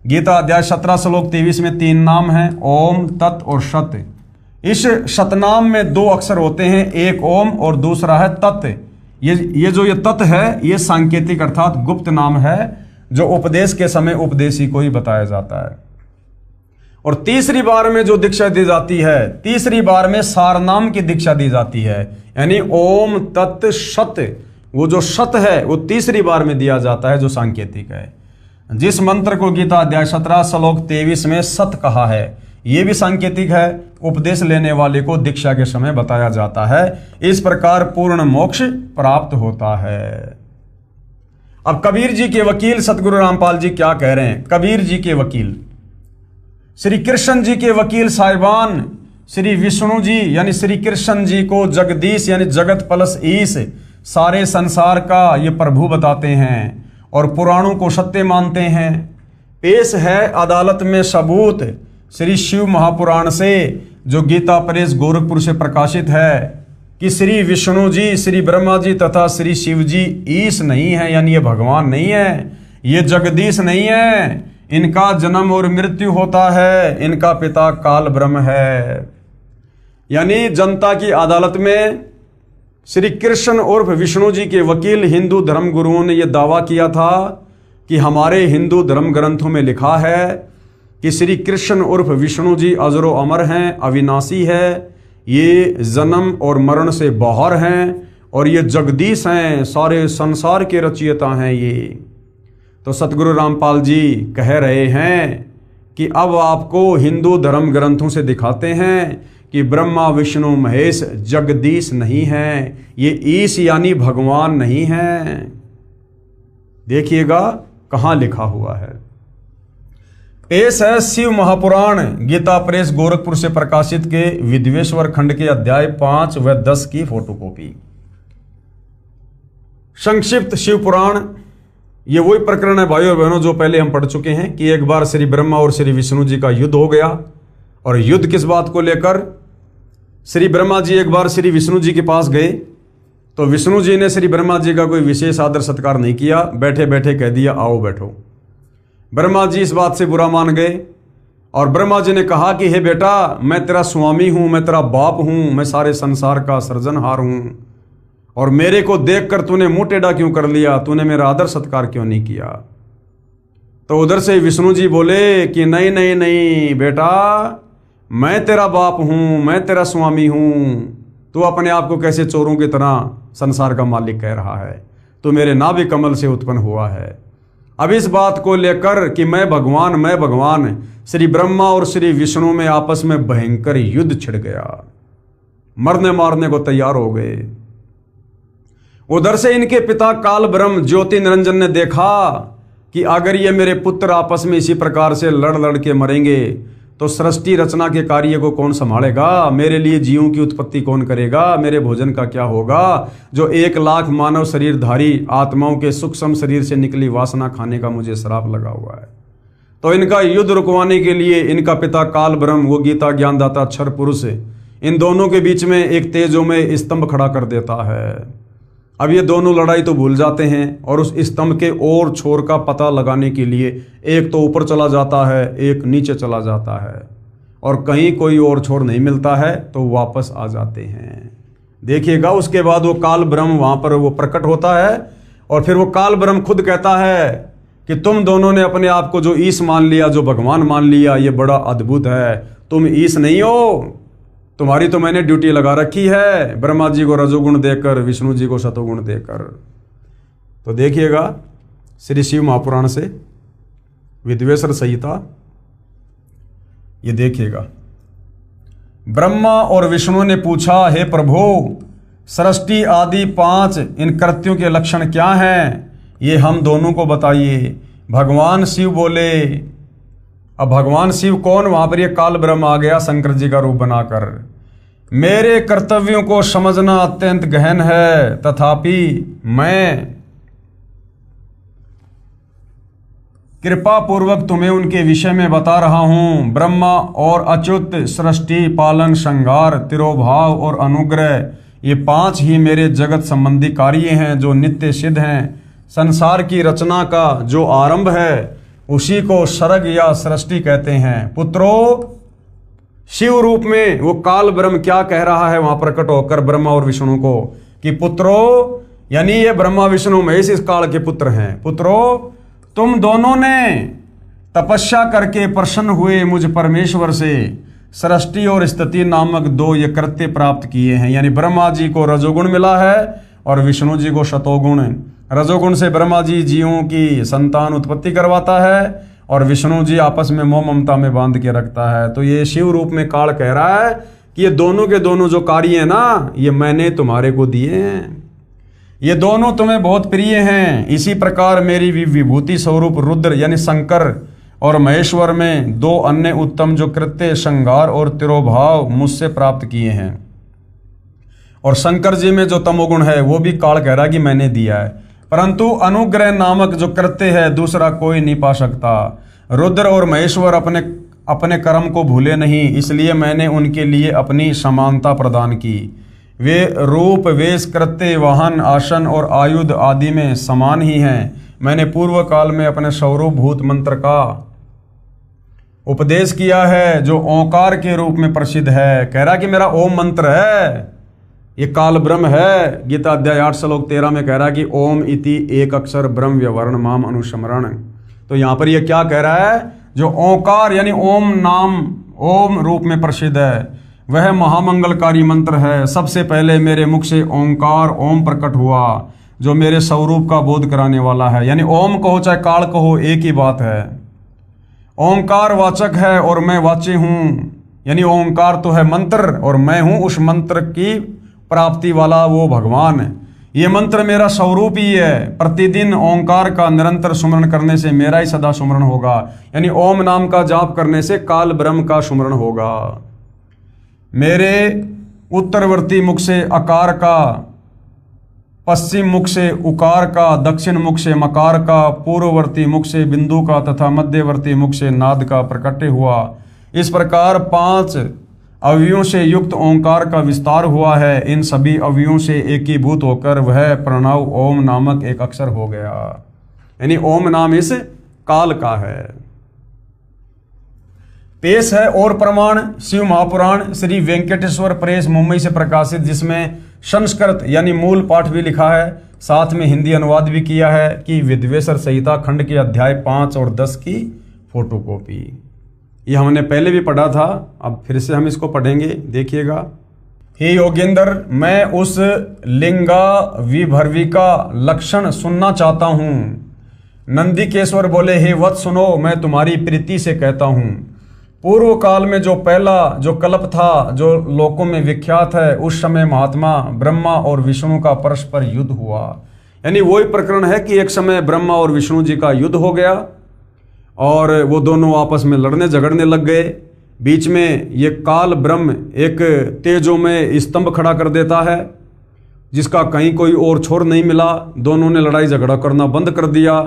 गीता अध्याय 17 श्लोक 23 में 3 नाम हैं, ओम, तत् और सत। इस सतनाम में 2 अक्षर होते हैं, एक ओम और दूसरा है तत्। ये जो तत् है ये सांकेतिक अर्थात गुप्त नाम है, जो उपदेश के समय उपदेशी को ही बताया जाता है। और तीसरी बार में जो दीक्षा दी जाती है, तीसरी बार में सारनाम की दीक्षा दी जाती है, यानी ओम तत् सत। वो जो सत है वो तीसरी बार में दिया जाता है, जो सांकेतिक है। जिस मंत्र को गीता अध्याय 17 श्लोक 23 में सत कहा है, ये भी सांकेतिक है, उपदेश लेने वाले को दीक्षा के समय बताया जाता है। इस प्रकार पूर्ण मोक्ष प्राप्त होता है। अब कबीर जी के वकील सतगुरु रामपाल जी क्या कह रहे हैं? कबीर जी के वकील, श्री कृष्ण जी के वकील साहिबान श्री विष्णु जी यानी श्री कृष्ण जी को जगदीश यानी जगत प्लस ईश सारे संसार का ये प्रभु बताते हैं और पुराणों को सत्य मानते हैं। पेश है अदालत में सबूत श्री शिव महापुराण से, जो गीता प्रेस गोरखपुर से प्रकाशित है, कि श्री विष्णु जी, श्री ब्रह्मा जी तथा श्री शिव जी ईश नहीं है, यानी ये भगवान नहीं है, ये जगदीश नहीं है, इनका जन्म और मृत्यु होता है, इनका पिता काल ब्रह्म है। यानी जनता की अदालत में श्री कृष्ण उर्फ विष्णु जी के वकील हिंदू धर्म गुरुओं ने यह दावा किया था कि हमारे हिंदू धर्म ग्रंथों में लिखा है कि श्री कृष्ण उर्फ विष्णु जी अजरो अमर हैं, अविनाशी है, ये जन्म और मरण से बाहर हैं और ये जगदीश हैं, सारे संसार के रचयिता हैं ये। तो सतगुरु रामपाल जी कह रहे हैं कि अब आपको हिंदू धर्म ग्रंथों से दिखाते हैं कि ब्रह्मा विष्णु महेश जगदीश नहीं है, ये ईश यानी भगवान नहीं है। देखिएगा कहाँ लिखा हुआ है। पेश है शिव महापुराण गीता प्रेस गोरखपुर से प्रकाशित के विद्वेश्वर खंड के अध्याय 5 व 10 की फोटोकॉपी। संक्षिप्त शिव पुराण, ये वही प्रकरण है भाइयों और बहनों जो पहले हम पढ़ चुके हैं कि एक बार श्री ब्रह्मा और श्री विष्णु जी का युद्ध हो गया। और युद्ध किस बात को लेकर? श्री ब्रह्मा जी एक बार श्री विष्णु जी के पास गए तो विष्णु जी ने श्री ब्रह्मा जी का कोई विशेष आदर सत्कार नहीं किया, बैठे बैठे कह दिया आओ बैठो। ब्रह्मा जी इस बात से बुरा मान गए और ब्रह्मा जी ने कहा कि हे बेटा, मैं तेरा स्वामी हूं, मैं तेरा बाप हूं, मैं सारे संसार का सृजनहार हूं, और मेरे को देखकर तूने मुंह टेढ़ा क्यों कर लिया? तूने मेरा आदर सत्कार क्यों नहीं किया? तो उधर से विष्णु जी बोले कि नहीं नहीं नहीं बेटा, मैं तेरा बाप हूं, मैं तेरा स्वामी हूं, तू अपने आप को कैसे चोरों की तरह संसार का मालिक कह रहा है? तू मेरे नाभि कमल से उत्पन्न हुआ है। अब इस बात को लेकर कि मैं भगवान, श्री ब्रह्मा और श्री विष्णु में आपस में भयंकर युद्ध छिड़ गया, मरने मारने को तैयार हो गए। उधर से इनके पिता काल ब्रह्म ज्योति निरंजन ने देखा कि अगर ये मेरे पुत्र आपस में इसी प्रकार से लड़ लड़ के मरेंगे तो सृष्टि रचना के कार्य को कौन संभालेगा? मेरे लिए जीवों की उत्पत्ति कौन करेगा? मेरे भोजन का क्या होगा? जो 1 लाख मानव शरीरधारी आत्माओं के सूक्ष्म शरीर से निकली वासना खाने का मुझे श्राप लगा हुआ है। तो इनका युद्ध रुकवाने के लिए इनका पिता काल ब्रह्म, वो गीता ज्ञानदाता अक्षर पुरुष, इन दोनों के बीच में एक तेजोमय स्तंभ खड़ा कर देता है। अब ये दोनों लड़ाई तो भूल जाते हैं और उस स्तंभ के और छोर का पता लगाने के लिए एक तो ऊपर चला जाता है, एक नीचे चला जाता है, और कहीं कोई और छोर नहीं मिलता है तो वापस आ जाते हैं। देखिएगा उसके बाद वो काल ब्रह्म वहां पर वो प्रकट होता है और फिर वो काल ब्रह्म खुद कहता है कि तुम दोनों ने अपने आप को जो ईश मान लिया, जो भगवान मान लिया, ये बड़ा अद्भुत है। तुम ईश नहीं हो, तुम्हारी तो मैंने ड्यूटी लगा रखी है, ब्रह्मा जी को रजोगुण देकर, विष्णु जी को सतोगुण देकर। तो देखिएगा श्री शिव महापुराण से विद्वेश्वर संहिता, ये देखिएगा। ब्रह्मा और विष्णु ने पूछा, हे प्रभु, सृष्टि आदि 5 इन कृत्यों के लक्षण क्या हैं? ये हम दोनों को बताइए। भगवान शिव बोले। अब भगवान शिव कौन? वहां पर ये काल ब्रह्म आ गया शंकर जी का रूप बनाकर। मेरे कर्तव्यों को समझना अत्यंत गहन है, तथापि मैं कृपा पूर्वक तुम्हें उनके विषय में बता रहा हूँ। ब्रह्मा और अच्युत, सृष्टि, पालन, संहार, तिरोभाव और अनुग्रह, ये 5 ही मेरे जगत संबंधी कार्य हैं जो नित्य सिद्ध हैं। संसार की रचना का जो आरंभ है उसी को सर्ग या सृष्टि कहते हैं। पुत्रो, शिव रूप में वो काल ब्रह्म क्या कह रहा है वहां प्रकट होकर ब्रह्मा और विष्णु को कि पुत्रो, यानी ये ब्रह्मा विष्णु महेश इस काल के पुत्र हैं। पुत्रो, तुम दोनों ने तपस्या करके प्रसन्न हुए मुझ परमेश्वर से सृष्टि और स्थिति नामक 2 ये कृत्य प्राप्त किए हैं। यानी ब्रह्मा जी को रजोगुण मिला है और विष्णु जी को शतोगुण। रजोगुण से ब्रह्मा जी जीवों की संतान उत्पत्ति करवाता है और विष्णु जी आपस में मोह ममता में बांध के रखता है। तो ये शिव रूप में काल कह रहा है कि ये दोनों के दोनों जो कार्य हैं ना, ये मैंने तुम्हारे को दिए हैं, ये दोनों तुम्हें बहुत प्रिय हैं। इसी प्रकार मेरी विभूति स्वरूप रुद्र यानी शंकर और महेश्वर में 2 अन्य उत्तम जो कृत्य, संहार और तिरोभाव मुझसे प्राप्त किए हैं। और शंकर जी में जो तमोगुण है वो भी काल कह रहा है कि मैंने दिया है, परंतु अनुग्रह नामक जो कृत्य है दूसरा कोई नहीं पा सकता। रुद्र और महेश्वर अपने कर्म को भूले नहीं, इसलिए मैंने उनके लिए अपनी समानता प्रदान की। वे रूप, वेश, कृत्य, वाहन, आसन और आयुध आदि में समान ही हैं। मैंने पूर्व काल में अपने स्वरूप भूत मंत्र का उपदेश किया है जो ओंकार के रूप में प्रसिद्ध है। कह रहा कि मेरा ओम मंत्र है, ये काल ब्रह्म है। गीता अध्याय 8 श्लोक 13 में कह रहा है कि ओम इति एक अक्षर ब्रह्म व्यवर्ण माम अनुस्मरण। तो यहाँ पर ये क्या कह रहा है, जो ओंकार यानी ओम नाम, ओम रूप में प्रसिद्ध है, वह महामंगलकारी मंत्र है। सबसे पहले मेरे मुख से ओंकार ओम प्रकट हुआ जो मेरे स्वरूप का बोध कराने वाला है। यानी ओम कहो चाहे काल कहो एक ही बात है। ओंकार वाचक है और मैं वाची हूँ। यानी ओंकार तो है मंत्र और मैं हूँ उस मंत्र की प्राप्ति वाला वो भगवान। ये मंत्र मेरा स्वरूप ही है। प्रतिदिन ओंकार का निरंतर सुमरण करने से मेरा ही सदा सुमरण होगा। यानी ओम नाम का जाप करने से काल ब्रह्म का सुमरण होगा। मेरे उत्तरवर्ती मुख से अकार का, पश्चिम मुख से उकार का, दक्षिण मुख से मकार का, पूर्ववर्ती मुख से बिंदु का तथा मध्यवर्ती मुख से नाद का प्रकट हुआ। इस प्रकार 5 अवयवों से युक्त ओंकार का विस्तार हुआ है। इन सभी अवयवों से एकीभूत होकर वह प्रणव ओम नामक एक अक्षर हो गया। यानी ओम नाम इस काल का है। पेश है और प्रमाण शिव महापुराण श्री वेंकटेश्वर प्रेस मुंबई से प्रकाशित, जिसमें संस्कृत यानी मूल पाठ भी लिखा है, साथ में हिंदी अनुवाद भी किया है कि विद्वेश्वर संहिता खंड के अध्याय 5 और 10 की फोटोकॉपी। ये हमने पहले भी पढ़ा था, अब फिर से हम इसको पढ़ेंगे, देखिएगा। हे योगेंद्र, मैं उस लिंगा विभर्विका लक्षण सुनना चाहता हूँ। नंदिकेश्वर बोले, हे वत्स सुनो, मैं तुम्हारी प्रीति से कहता हूँ। पूर्व काल में जो पहला जो कल्प था जो लोकों में विख्यात है, उस समय महात्मा ब्रह्मा और विष्णु का परस्पर युद्ध हुआ। यानी वही प्रकरण है कि एक समय ब्रह्मा और विष्णु जी का युद्ध हो गया और वो दोनों आपस में लड़ने झगड़ने लग गए। बीच में ये काल ब्रह्म एक तेजों में स्तंभ खड़ा कर देता है जिसका कहीं कोई और छोर नहीं मिला। दोनों ने लड़ाई झगड़ा करना बंद कर दिया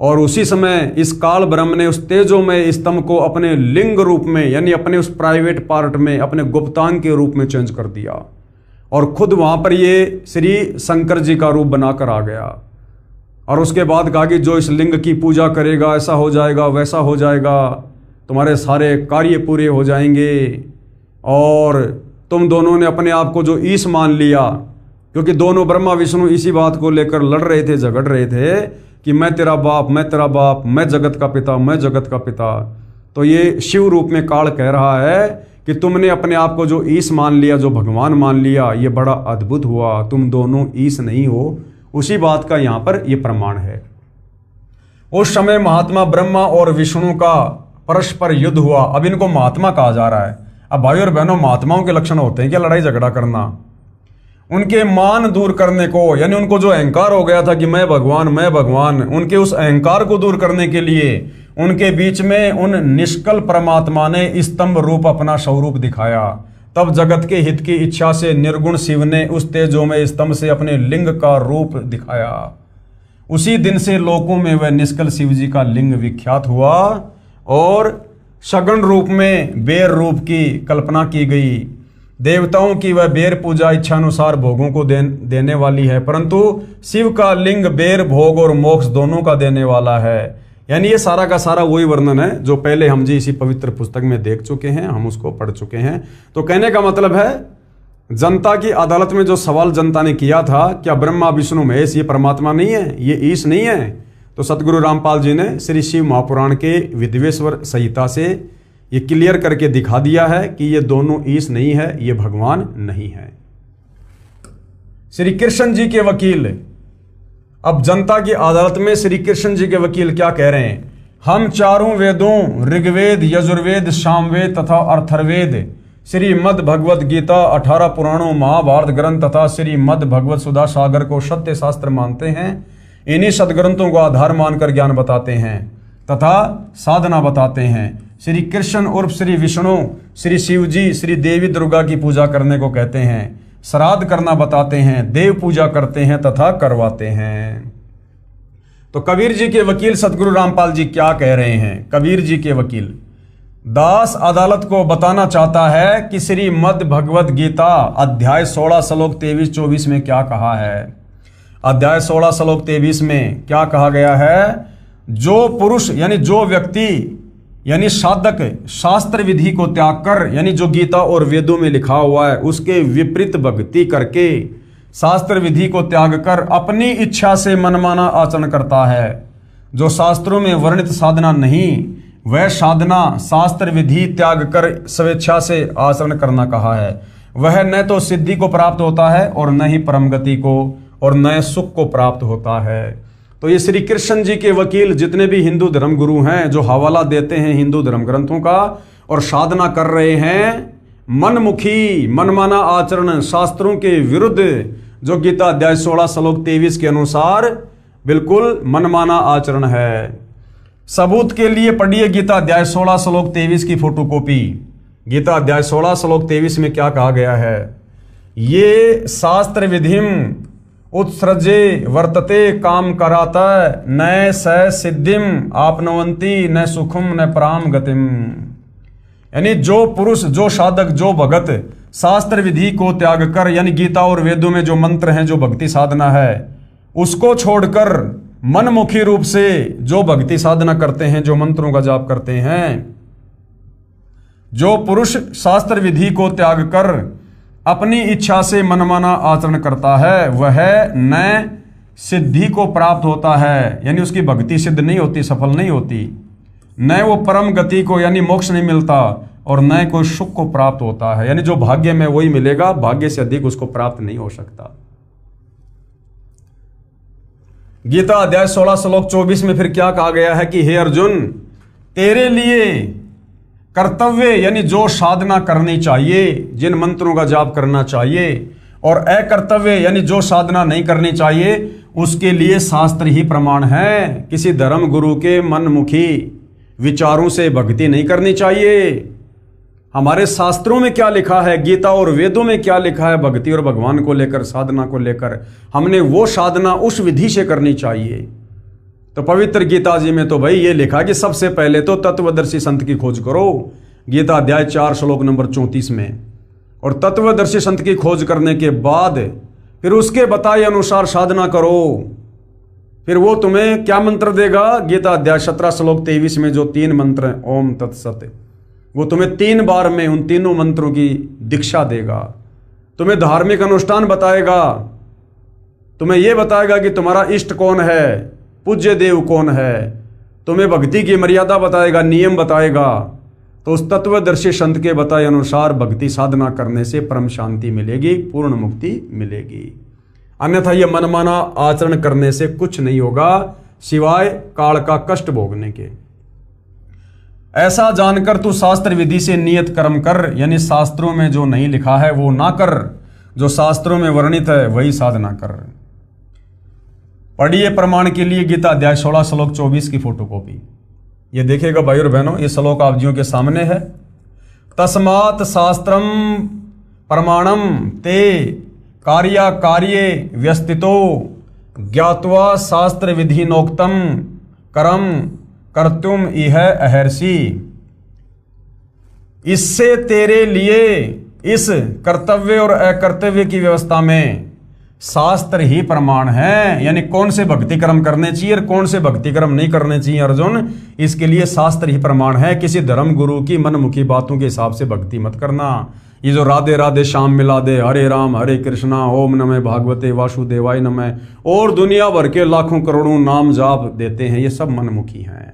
और उसी समय इस काल ब्रह्म ने उस तेजों में स्तंभ को अपने लिंग रूप में यानी अपने उस प्राइवेट पार्ट में अपने गुप्तांग के रूप में चेंज कर दिया और खुद वहां पर ये श्री शंकर जी का रूप बनाकर आ गया। और उसके बाद कहा कि जो इस लिंग की पूजा करेगा ऐसा हो जाएगा वैसा हो जाएगा, तुम्हारे सारे कार्य पूरे हो जाएंगे। और तुम दोनों ने अपने आप को जो ईश मान लिया, क्योंकि दोनों ब्रह्मा विष्णु इसी बात को लेकर लड़ रहे थे, झगड़ रहे थे कि मैं तेरा बाप, मैं तेरा बाप, मैं जगत का पिता, मैं जगत का पिता। तो ये शिव रूप में काल कह रहा है कि तुमने अपने आप को जो ईश मान लिया, जो भगवान मान लिया, ये बड़ा अद्भुत हुआ। तुम दोनों ईश नहीं हो, उसी बात का यहाँ पर ये प्रमाण है। उस समय महात्मा ब्रह्मा और विष्णु का परस्पर युद्ध हुआ। अब इनको महात्मा कहा जा रहा है। अब भाई और बहनों, महात्माओं के लक्षण होते हैं क्या? लड़ाई झगड़ा करना, उनके मान दूर करने को, यानी उनको जो अहंकार हो गया था कि मैं भगवान, मैं भगवान, उनके उस अहंकार को दूर करने के लिए उनके बीच में उन निष्कल परमात्मा ने स्तंभ रूप अपना स्वरूप दिखाया। तब जगत के हित की इच्छा से निर्गुण शिव ने उस तेजों में स्तंभ से अपने लिंग का रूप दिखाया। उसी दिन से लोकों में वह निष्कल शिव जी का लिंग विख्यात हुआ और सगुण रूप में बेर रूप की कल्पना की गई। देवताओं की वह बेर पूजा इच्छानुसार भोगों को देने वाली है, परंतु शिव का लिंग बेर भोग और मोक्ष दोनों का देने वाला है। यानी ये सारा का सारा वही वर्णन है जो पहले हम जी इसी पवित्र पुस्तक में देख चुके हैं, हम उसको पढ़ चुके हैं। तो कहने का मतलब है, जनता की अदालत में जो सवाल जनता ने किया था, क्या ब्रह्मा विष्णु महेश ये परमात्मा नहीं है, ये ईश नहीं है, तो सतगुरु रामपाल जी ने श्री शिव महापुराण के विद्वेश्वर संहिता से ये क्लियर करके दिखा दिया है कि ये दोनों ईश नहीं है, ये भगवान नहीं है। श्री कृष्ण जी के वकील, अब जनता की अदालत में श्री कृष्ण जी के वकील क्या कह रहे हैं, हम चारों वेदों ऋग्वेद, यजुर्वेद, सामवेद तथा अथर्ववेद, श्रीमद् भगवद गीता, 18 पुराणों, महाभारत ग्रंथ तथा श्रीमद् भगवत सुधा सागर को सत्य शास्त्र मानते हैं। इन्हीं सदग्रंथों को आधार मानकर ज्ञान बताते हैं तथा साधना बताते हैं। श्री कृष्ण उर्फ श्री विष्णु, श्री शिव जी, श्री देवी दुर्गा की पूजा करने को कहते हैं, श्राद्ध करना बताते हैं, देव पूजा करते हैं तथा करवाते हैं। तो कबीर जी के वकील सतगुरु रामपाल जी क्या कह रहे हैं? कबीर जी के वकील दास अदालत को बताना चाहता है कि श्रीमद् भगवद गीता अध्याय 16 श्लोक 23-24 में क्या कहा है। अध्याय 16 श्लोक 23 में क्या कहा गया है? जो पुरुष यानी जो व्यक्ति यानी साधक शास्त्र विधि को त्याग कर, यानी जो गीता और वेदों में लिखा हुआ है उसके विपरीत भक्ति करके शास्त्र विधि को त्याग कर अपनी इच्छा से मनमाना आचरण करता है, जो शास्त्रों में वर्णित साधना नहीं, वह साधना शास्त्र विधि त्याग कर स्वेच्छा से आचरण करना कहा है, वह न तो सिद्धि को प्राप्त होता है और न ही परम गति को और न सुख को प्राप्त होता है। तो ये श्री कृष्ण जी के वकील जितने भी हिंदू धर्म गुरु हैं जो हवाला देते हैं हिंदू धर्म ग्रंथों का और साधना कर रहे हैं मनमुखी मनमाना आचरण शास्त्रों के विरुद्ध, जो गीता अध्याय 16 श्लोक 23 के अनुसार बिल्कुल मनमाना आचरण है। सबूत के लिए पढ़िए गीता अध्याय 16 श्लोक 23 की फोटोकॉपी। गीता अध्याय 16 श्लोक 23 में क्या कहा गया है? ये शास्त्र विधिम उत्सृजे वर्तते काम कराता न स सिद्धिम आपनवंती न सुखम न पराम गतिम। यानी जो पुरुष, जो साधक, जो भगत शास्त्र विधि को त्याग कर, यानी गीता और वेदों में जो मंत्र हैं, जो भक्ति साधना है, उसको छोड़कर मनमुखी रूप से जो भक्ति साधना करते हैं, जो मंत्रों का जाप करते हैं, जो पुरुष शास्त्र विधि को त्याग कर अपनी इच्छा से मनमाना आचरण करता है, वह न सिद्धि को प्राप्त होता है, यानी उसकी भक्ति सिद्ध नहीं होती, सफल नहीं होती, न वो परम गति को यानी मोक्ष नहीं मिलता और न कोई सुख को प्राप्त होता है। यानी जो भाग्य में वही मिलेगा, भाग्य से अधिक उसको प्राप्त नहीं हो सकता। गीता अध्याय 16 श्लोक 24 में फिर क्या कहा गया है कि हे अर्जुन, तेरे लिए कर्तव्य यानी जो साधना करनी चाहिए, जिन मंत्रों का जाप करना चाहिए, और अकर्तव्य यानी जो साधना नहीं करनी चाहिए, उसके लिए शास्त्र ही प्रमाण है। किसी धर्म गुरु के मनमुखी विचारों से भक्ति नहीं करनी चाहिए। हमारे शास्त्रों में क्या लिखा है, गीता और वेदों में क्या लिखा है भक्ति और भगवान को लेकर, साधना को लेकर, हमने वो साधना उस विधि से करनी चाहिए। तो पवित्र गीता जी में तो भाई ये लिखा कि सबसे पहले तो तत्वदर्शी संत की खोज करो, गीता अध्याय 4 श्लोक नंबर 34 में। और तत्वदर्शी संत की खोज करने के बाद फिर उसके बताए अनुसार साधना करो। फिर वो तुम्हें क्या मंत्र देगा? गीता अध्याय 17 श्लोक 23 में जो 3 मंत्र हैं, ओम तत्सत, वो तुम्हें 3 बार में उन तीनों मंत्रों की दीक्षा देगा। तुम्हें धार्मिक अनुष्ठान बताएगा, तुम्हें यह बताएगा कि तुम्हारा इष्ट कौन है, पूज्य देव कौन है, तुम्हें भक्ति की मर्यादा बताएगा, नियम बताएगा। तो उस तत्वदर्शी संत के बताए अनुसार भक्ति साधना करने से परम शांति मिलेगी, पूर्ण मुक्ति मिलेगी। अन्यथा यह मनमाना आचरण करने से कुछ नहीं होगा सिवाय काल का कष्ट भोगने के। ऐसा जानकर तू शास्त्र विधि से नियत कर्म कर, यानी शास्त्रों में जो नहीं लिखा है वो ना कर, जो शास्त्रों में वर्णित है वही साधना कर। पढ़िए प्रमाण के लिए गीता अध्याय 16 श्लोक 24 की फोटोकॉपी। ये देखिएगा भाई और बहनों, ये श्लोक आप जियों के सामने है। तस्मात् शास्त्रम प्रमाणम ते कार्य व्यस्तितो ज्ञात्वा शास्त्र विधि नोक्तम कर्म कर्तुम इह अहर्षि। इससे तेरे लिए इस कर्तव्य और अकर्तव्य की व्यवस्था में शास्त्र ही प्रमाण है। यानी कौन से भक्ति कर्म करने चाहिए और कौन से भक्ति कर्म नहीं करने चाहिए अर्जुन, इसके लिए शास्त्र ही प्रमाण है। किसी धर्म गुरु की मनमुखी बातों के हिसाब से भक्ति मत करना। ये जो राधे राधे श्याम मिला दे, हरे राम हरे कृष्णा, ओम नमः भागवते वासुदेवाय नमः और दुनिया भर के लाखों करोड़ों नाम जाप देते हैं, ये सब मनमुखी हैं।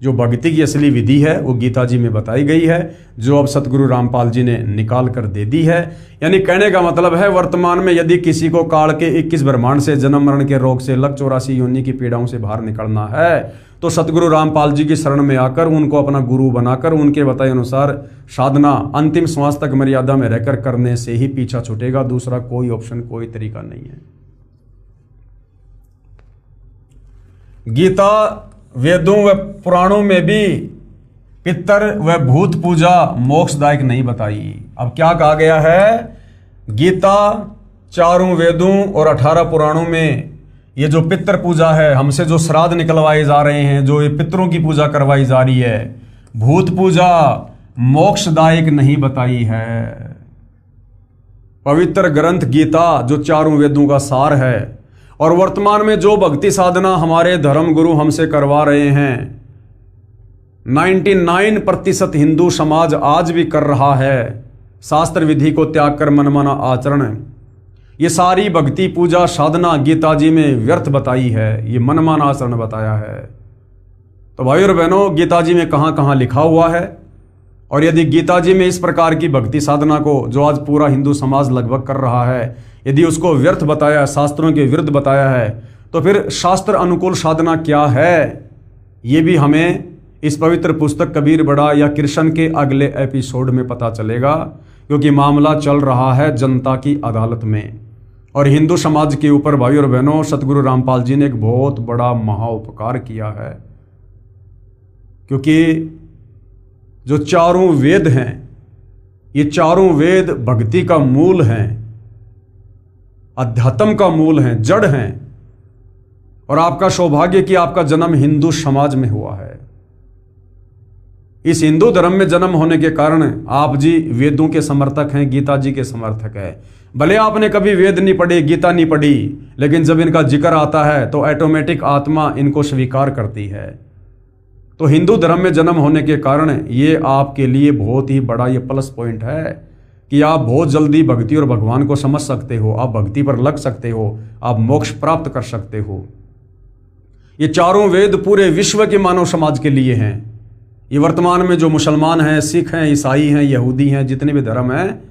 जो भक्ति की असली विधि है वो गीता जी में बताई गई है, जो अब सतगुरु रामपाल जी ने निकाल कर दे दी है। यानी कहने का मतलब है, वर्तमान में यदि किसी को काल के 21 ब्रह्मांड से, जन्म मरण के रोग से, लग 84 योनि की पीड़ाओं से बाहर निकलना है तो सतगुरु रामपाल जी की शरण में आकर उनको अपना गुरु बनाकर उनके बताए अनुसार साधना अंतिम श्वास तक मर्यादा में रहकर करने से ही पीछा छूटेगा। दूसरा कोई ऑप्शन, कोई तरीका नहीं है। गीता वेदों व पुराणों में भी पितर व भूत पूजा मोक्षदायक नहीं बताई। अब क्या कहा गया है, गीता, चारों वेदों और 18 पुराणों में ये जो पितर पूजा है, हमसे जो श्राद्ध निकलवाए जा रहे हैं, जो ये पितरों की पूजा करवाई जा रही है, भूत पूजा मोक्षदायक नहीं बताई है। पवित्र ग्रंथ गीता जो चारों वेदों का सार है और वर्तमान में जो भक्ति साधना हमारे धर्म गुरु हमसे करवा रहे हैं, 99% हिंदू समाज आज भी कर रहा है। शास्त्र विधि को त्याग कर मनमाना आचरण, ये सारी भक्ति पूजा साधना गीता जी में व्यर्थ बताई है, ये मनमाना आचरण बताया है। तो भाई और बहनों, गीता जी में कहां कहां लिखा हुआ है, और यदि गीता जी में इस प्रकार की भक्ति साधना को जो आज पूरा हिंदू समाज लगभग कर रहा है, यदि उसको व्यर्थ बताया, शास्त्रों के विरुद्ध बताया है, तो फिर शास्त्र अनुकूल साधना क्या है, ये भी हमें इस पवित्र पुस्तक कबीर बड़ा या कृष्ण के अगले एपिसोड में पता चलेगा, क्योंकि मामला चल रहा है जनता की अदालत में। और हिंदू समाज के ऊपर भाई और बहनों, सतगुरु रामपाल जी ने एक बहुत बड़ा महाउपकार किया है, क्योंकि जो चारों वेद हैं, ये चारों वेद भक्ति का मूल हैं, अध्यात्म का मूल हैं, जड़ हैं। और आपका सौभाग्य कि आपका जन्म हिंदू समाज में हुआ है। इस हिंदू धर्म में जन्म होने के कारण आप जी वेदों के समर्थक हैं, गीता जी के समर्थक हैं। भले आपने कभी वेद नहीं पढ़े, गीता नहीं पढ़ी, लेकिन जब इनका जिक्र आता है तो ऑटोमेटिक आत्मा इनको स्वीकार करती है। तो हिंदू धर्म में जन्म होने के कारण ये आपके लिए बहुत ही बड़ा ये प्लस पॉइंट है कि आप बहुत जल्दी भक्ति और भगवान को समझ सकते हो, आप भक्ति पर लग सकते हो, आप मोक्ष प्राप्त कर सकते हो। ये चारों वेद पूरे विश्व के मानव समाज के लिए हैं। ये वर्तमान में जो मुसलमान हैं, सिख हैं, ईसाई हैं, यहूदी हैं, जितने भी धर्म हैं,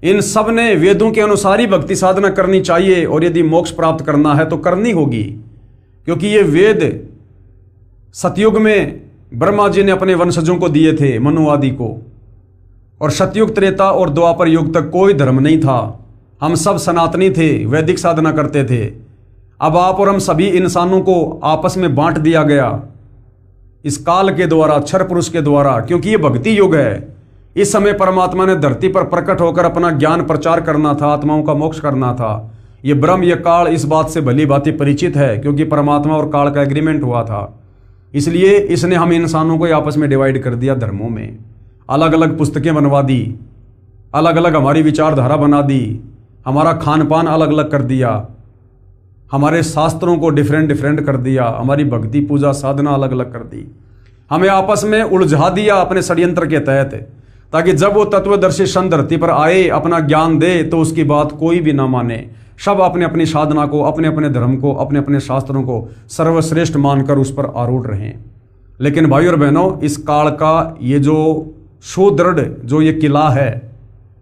इन सब ने वेदों के अनुसार ही भक्ति साधना करनी चाहिए। और यदि मोक्ष प्राप्त करना है तो करनी होगी, क्योंकि ये वेद सतयुग में ब्रह्मा जी ने अपने वंशजों को दिए थे, मनु आदि को, और सतयुग, त्रेता और द्वापर युग तक कोई धर्म नहीं था। हम सब सनातनी थे, वैदिक साधना करते थे। अब आप और हम सभी इंसानों को आपस में बांट दिया गया इस काल के द्वारा, क्षर पुरुष के द्वारा, क्योंकि ये भक्ति युग है। इस समय परमात्मा ने धरती पर प्रकट होकर अपना ज्ञान प्रचार करना था, आत्माओं का मोक्ष करना था। ये ब्रह्म, ये काल इस बात से भली भांति परिचित है, क्योंकि परमात्मा और काल का एग्रीमेंट हुआ था। इसलिए इसने हम इंसानों को आपस में डिवाइड कर दिया, धर्मों में अलग अलग पुस्तकें बनवा दी, अलग अलग हमारी विचारधारा बना दी, हमारा खान पान अलग अलग कर दिया, हमारे शास्त्रों को डिफरेंट कर दिया, हमारी भक्ति पूजा साधना अलग अलग कर दी, हमें आपस में उलझा दिया अपने षड्यंत्र के तहत, ताकि जब वो तत्वदर्शी सन धरती पर आए, अपना ज्ञान दे, तो उसकी बात कोई भी ना माने। सब अपने अपनी साधना को, अपने अपने धर्म को, अपने अपने शास्त्रों को सर्वश्रेष्ठ मानकर उस पर आरूढ़ रहें। लेकिन भाई और बहनों, इस काल का ये जो सुदृढ़ जो ये किला है,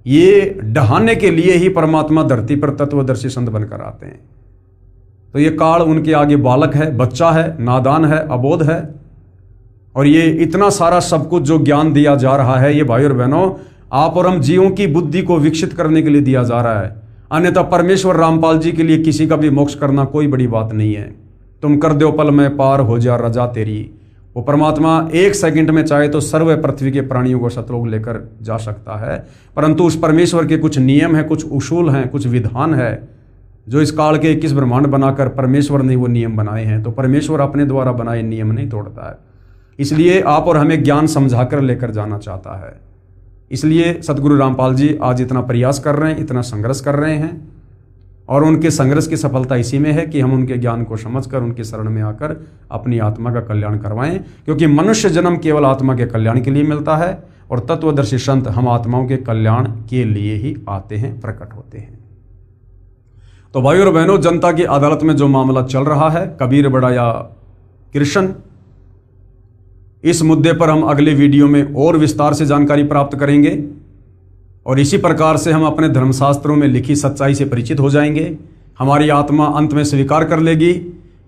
ये ढहाने के लिए ही परमात्मा धरती पर तत्वदर्शी संत बनकर आते हैं। तो ये काल उनके आगे बालक है, बच्चा है, नादान है, अबोध है। और ये इतना सारा सब कुछ जो ज्ञान दिया जा रहा है, ये भाई और बहनों आप और हम जीवों की बुद्धि को विकसित करने के लिए दिया जा रहा है। अन्यथा परमेश्वर रामपाल जी के लिए किसी का भी मोक्ष करना कोई बड़ी बात नहीं है। तुम कर दो पल में पार हो जा रजा तेरी। वो परमात्मा 1 सेकंड में चाहे तो सर्व पृथ्वी के प्राणियों को सतलोक लेकर जा सकता है, परंतु उस परमेश्वर के कुछ नियम हैं, कुछ उसूल हैं, कुछ विधान है, जो इस काल के 21 ब्रह्मांड बनाकर परमेश्वर ने वो नियम बनाए हैं, तो परमेश्वर अपने द्वारा बनाए नियम नहीं तोड़ता है। इसलिए आप और हमें ज्ञान समझाकर लेकर जाना चाहता है। इसलिए सतगुरु रामपाल जी आज इतना प्रयास कर रहे हैं, इतना संघर्ष कर रहे हैं, और उनके संघर्ष की सफलता इसी में है कि हम उनके ज्ञान को समझकर उनकी शरण में आकर अपनी आत्मा का कल्याण करवाएं, क्योंकि मनुष्य जन्म केवल आत्मा के कल्याण के लिए मिलता है, और तत्वदर्शी संत हम आत्माओं के कल्याण के लिए ही आते हैं, प्रकट होते हैं। तो भाइयों और बहनों, जनता की अदालत में जो मामला चल रहा है, कबीर बड़ा या कृष्ण, इस मुद्दे पर हम अगले वीडियो में और विस्तार से जानकारी प्राप्त करेंगे, और इसी प्रकार से हम अपने धर्मशास्त्रों में लिखी सच्चाई से परिचित हो जाएंगे। हमारी आत्मा अंत में स्वीकार कर लेगी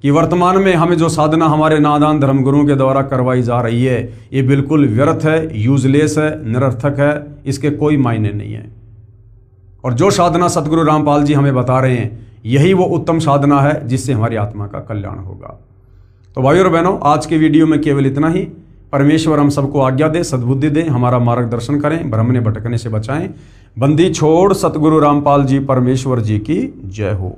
कि वर्तमान में हमें जो साधना हमारे नादान धर्मगुरुओं के द्वारा करवाई जा रही है, ये बिल्कुल व्यर्थ है, यूजलेस है, निरर्थक है, इसके कोई मायने नहीं है। और जो साधना सतगुरु रामपाल जी हमें बता रहे हैं, यही वो उत्तम साधना है जिससे हमारी आत्मा का कल्याण होगा। तो भाइयों और बहनों, आज के वीडियो में केवल इतना ही। परमेश्वर हम सबको आज्ञा दे, सद्बुद्धि दे, हमारा मार्गदर्शन करें, भ्रम ने भटकने से बचाएं। बंदी छोड़ सतगुरु रामपाल जी परमेश्वर जी की जय हो।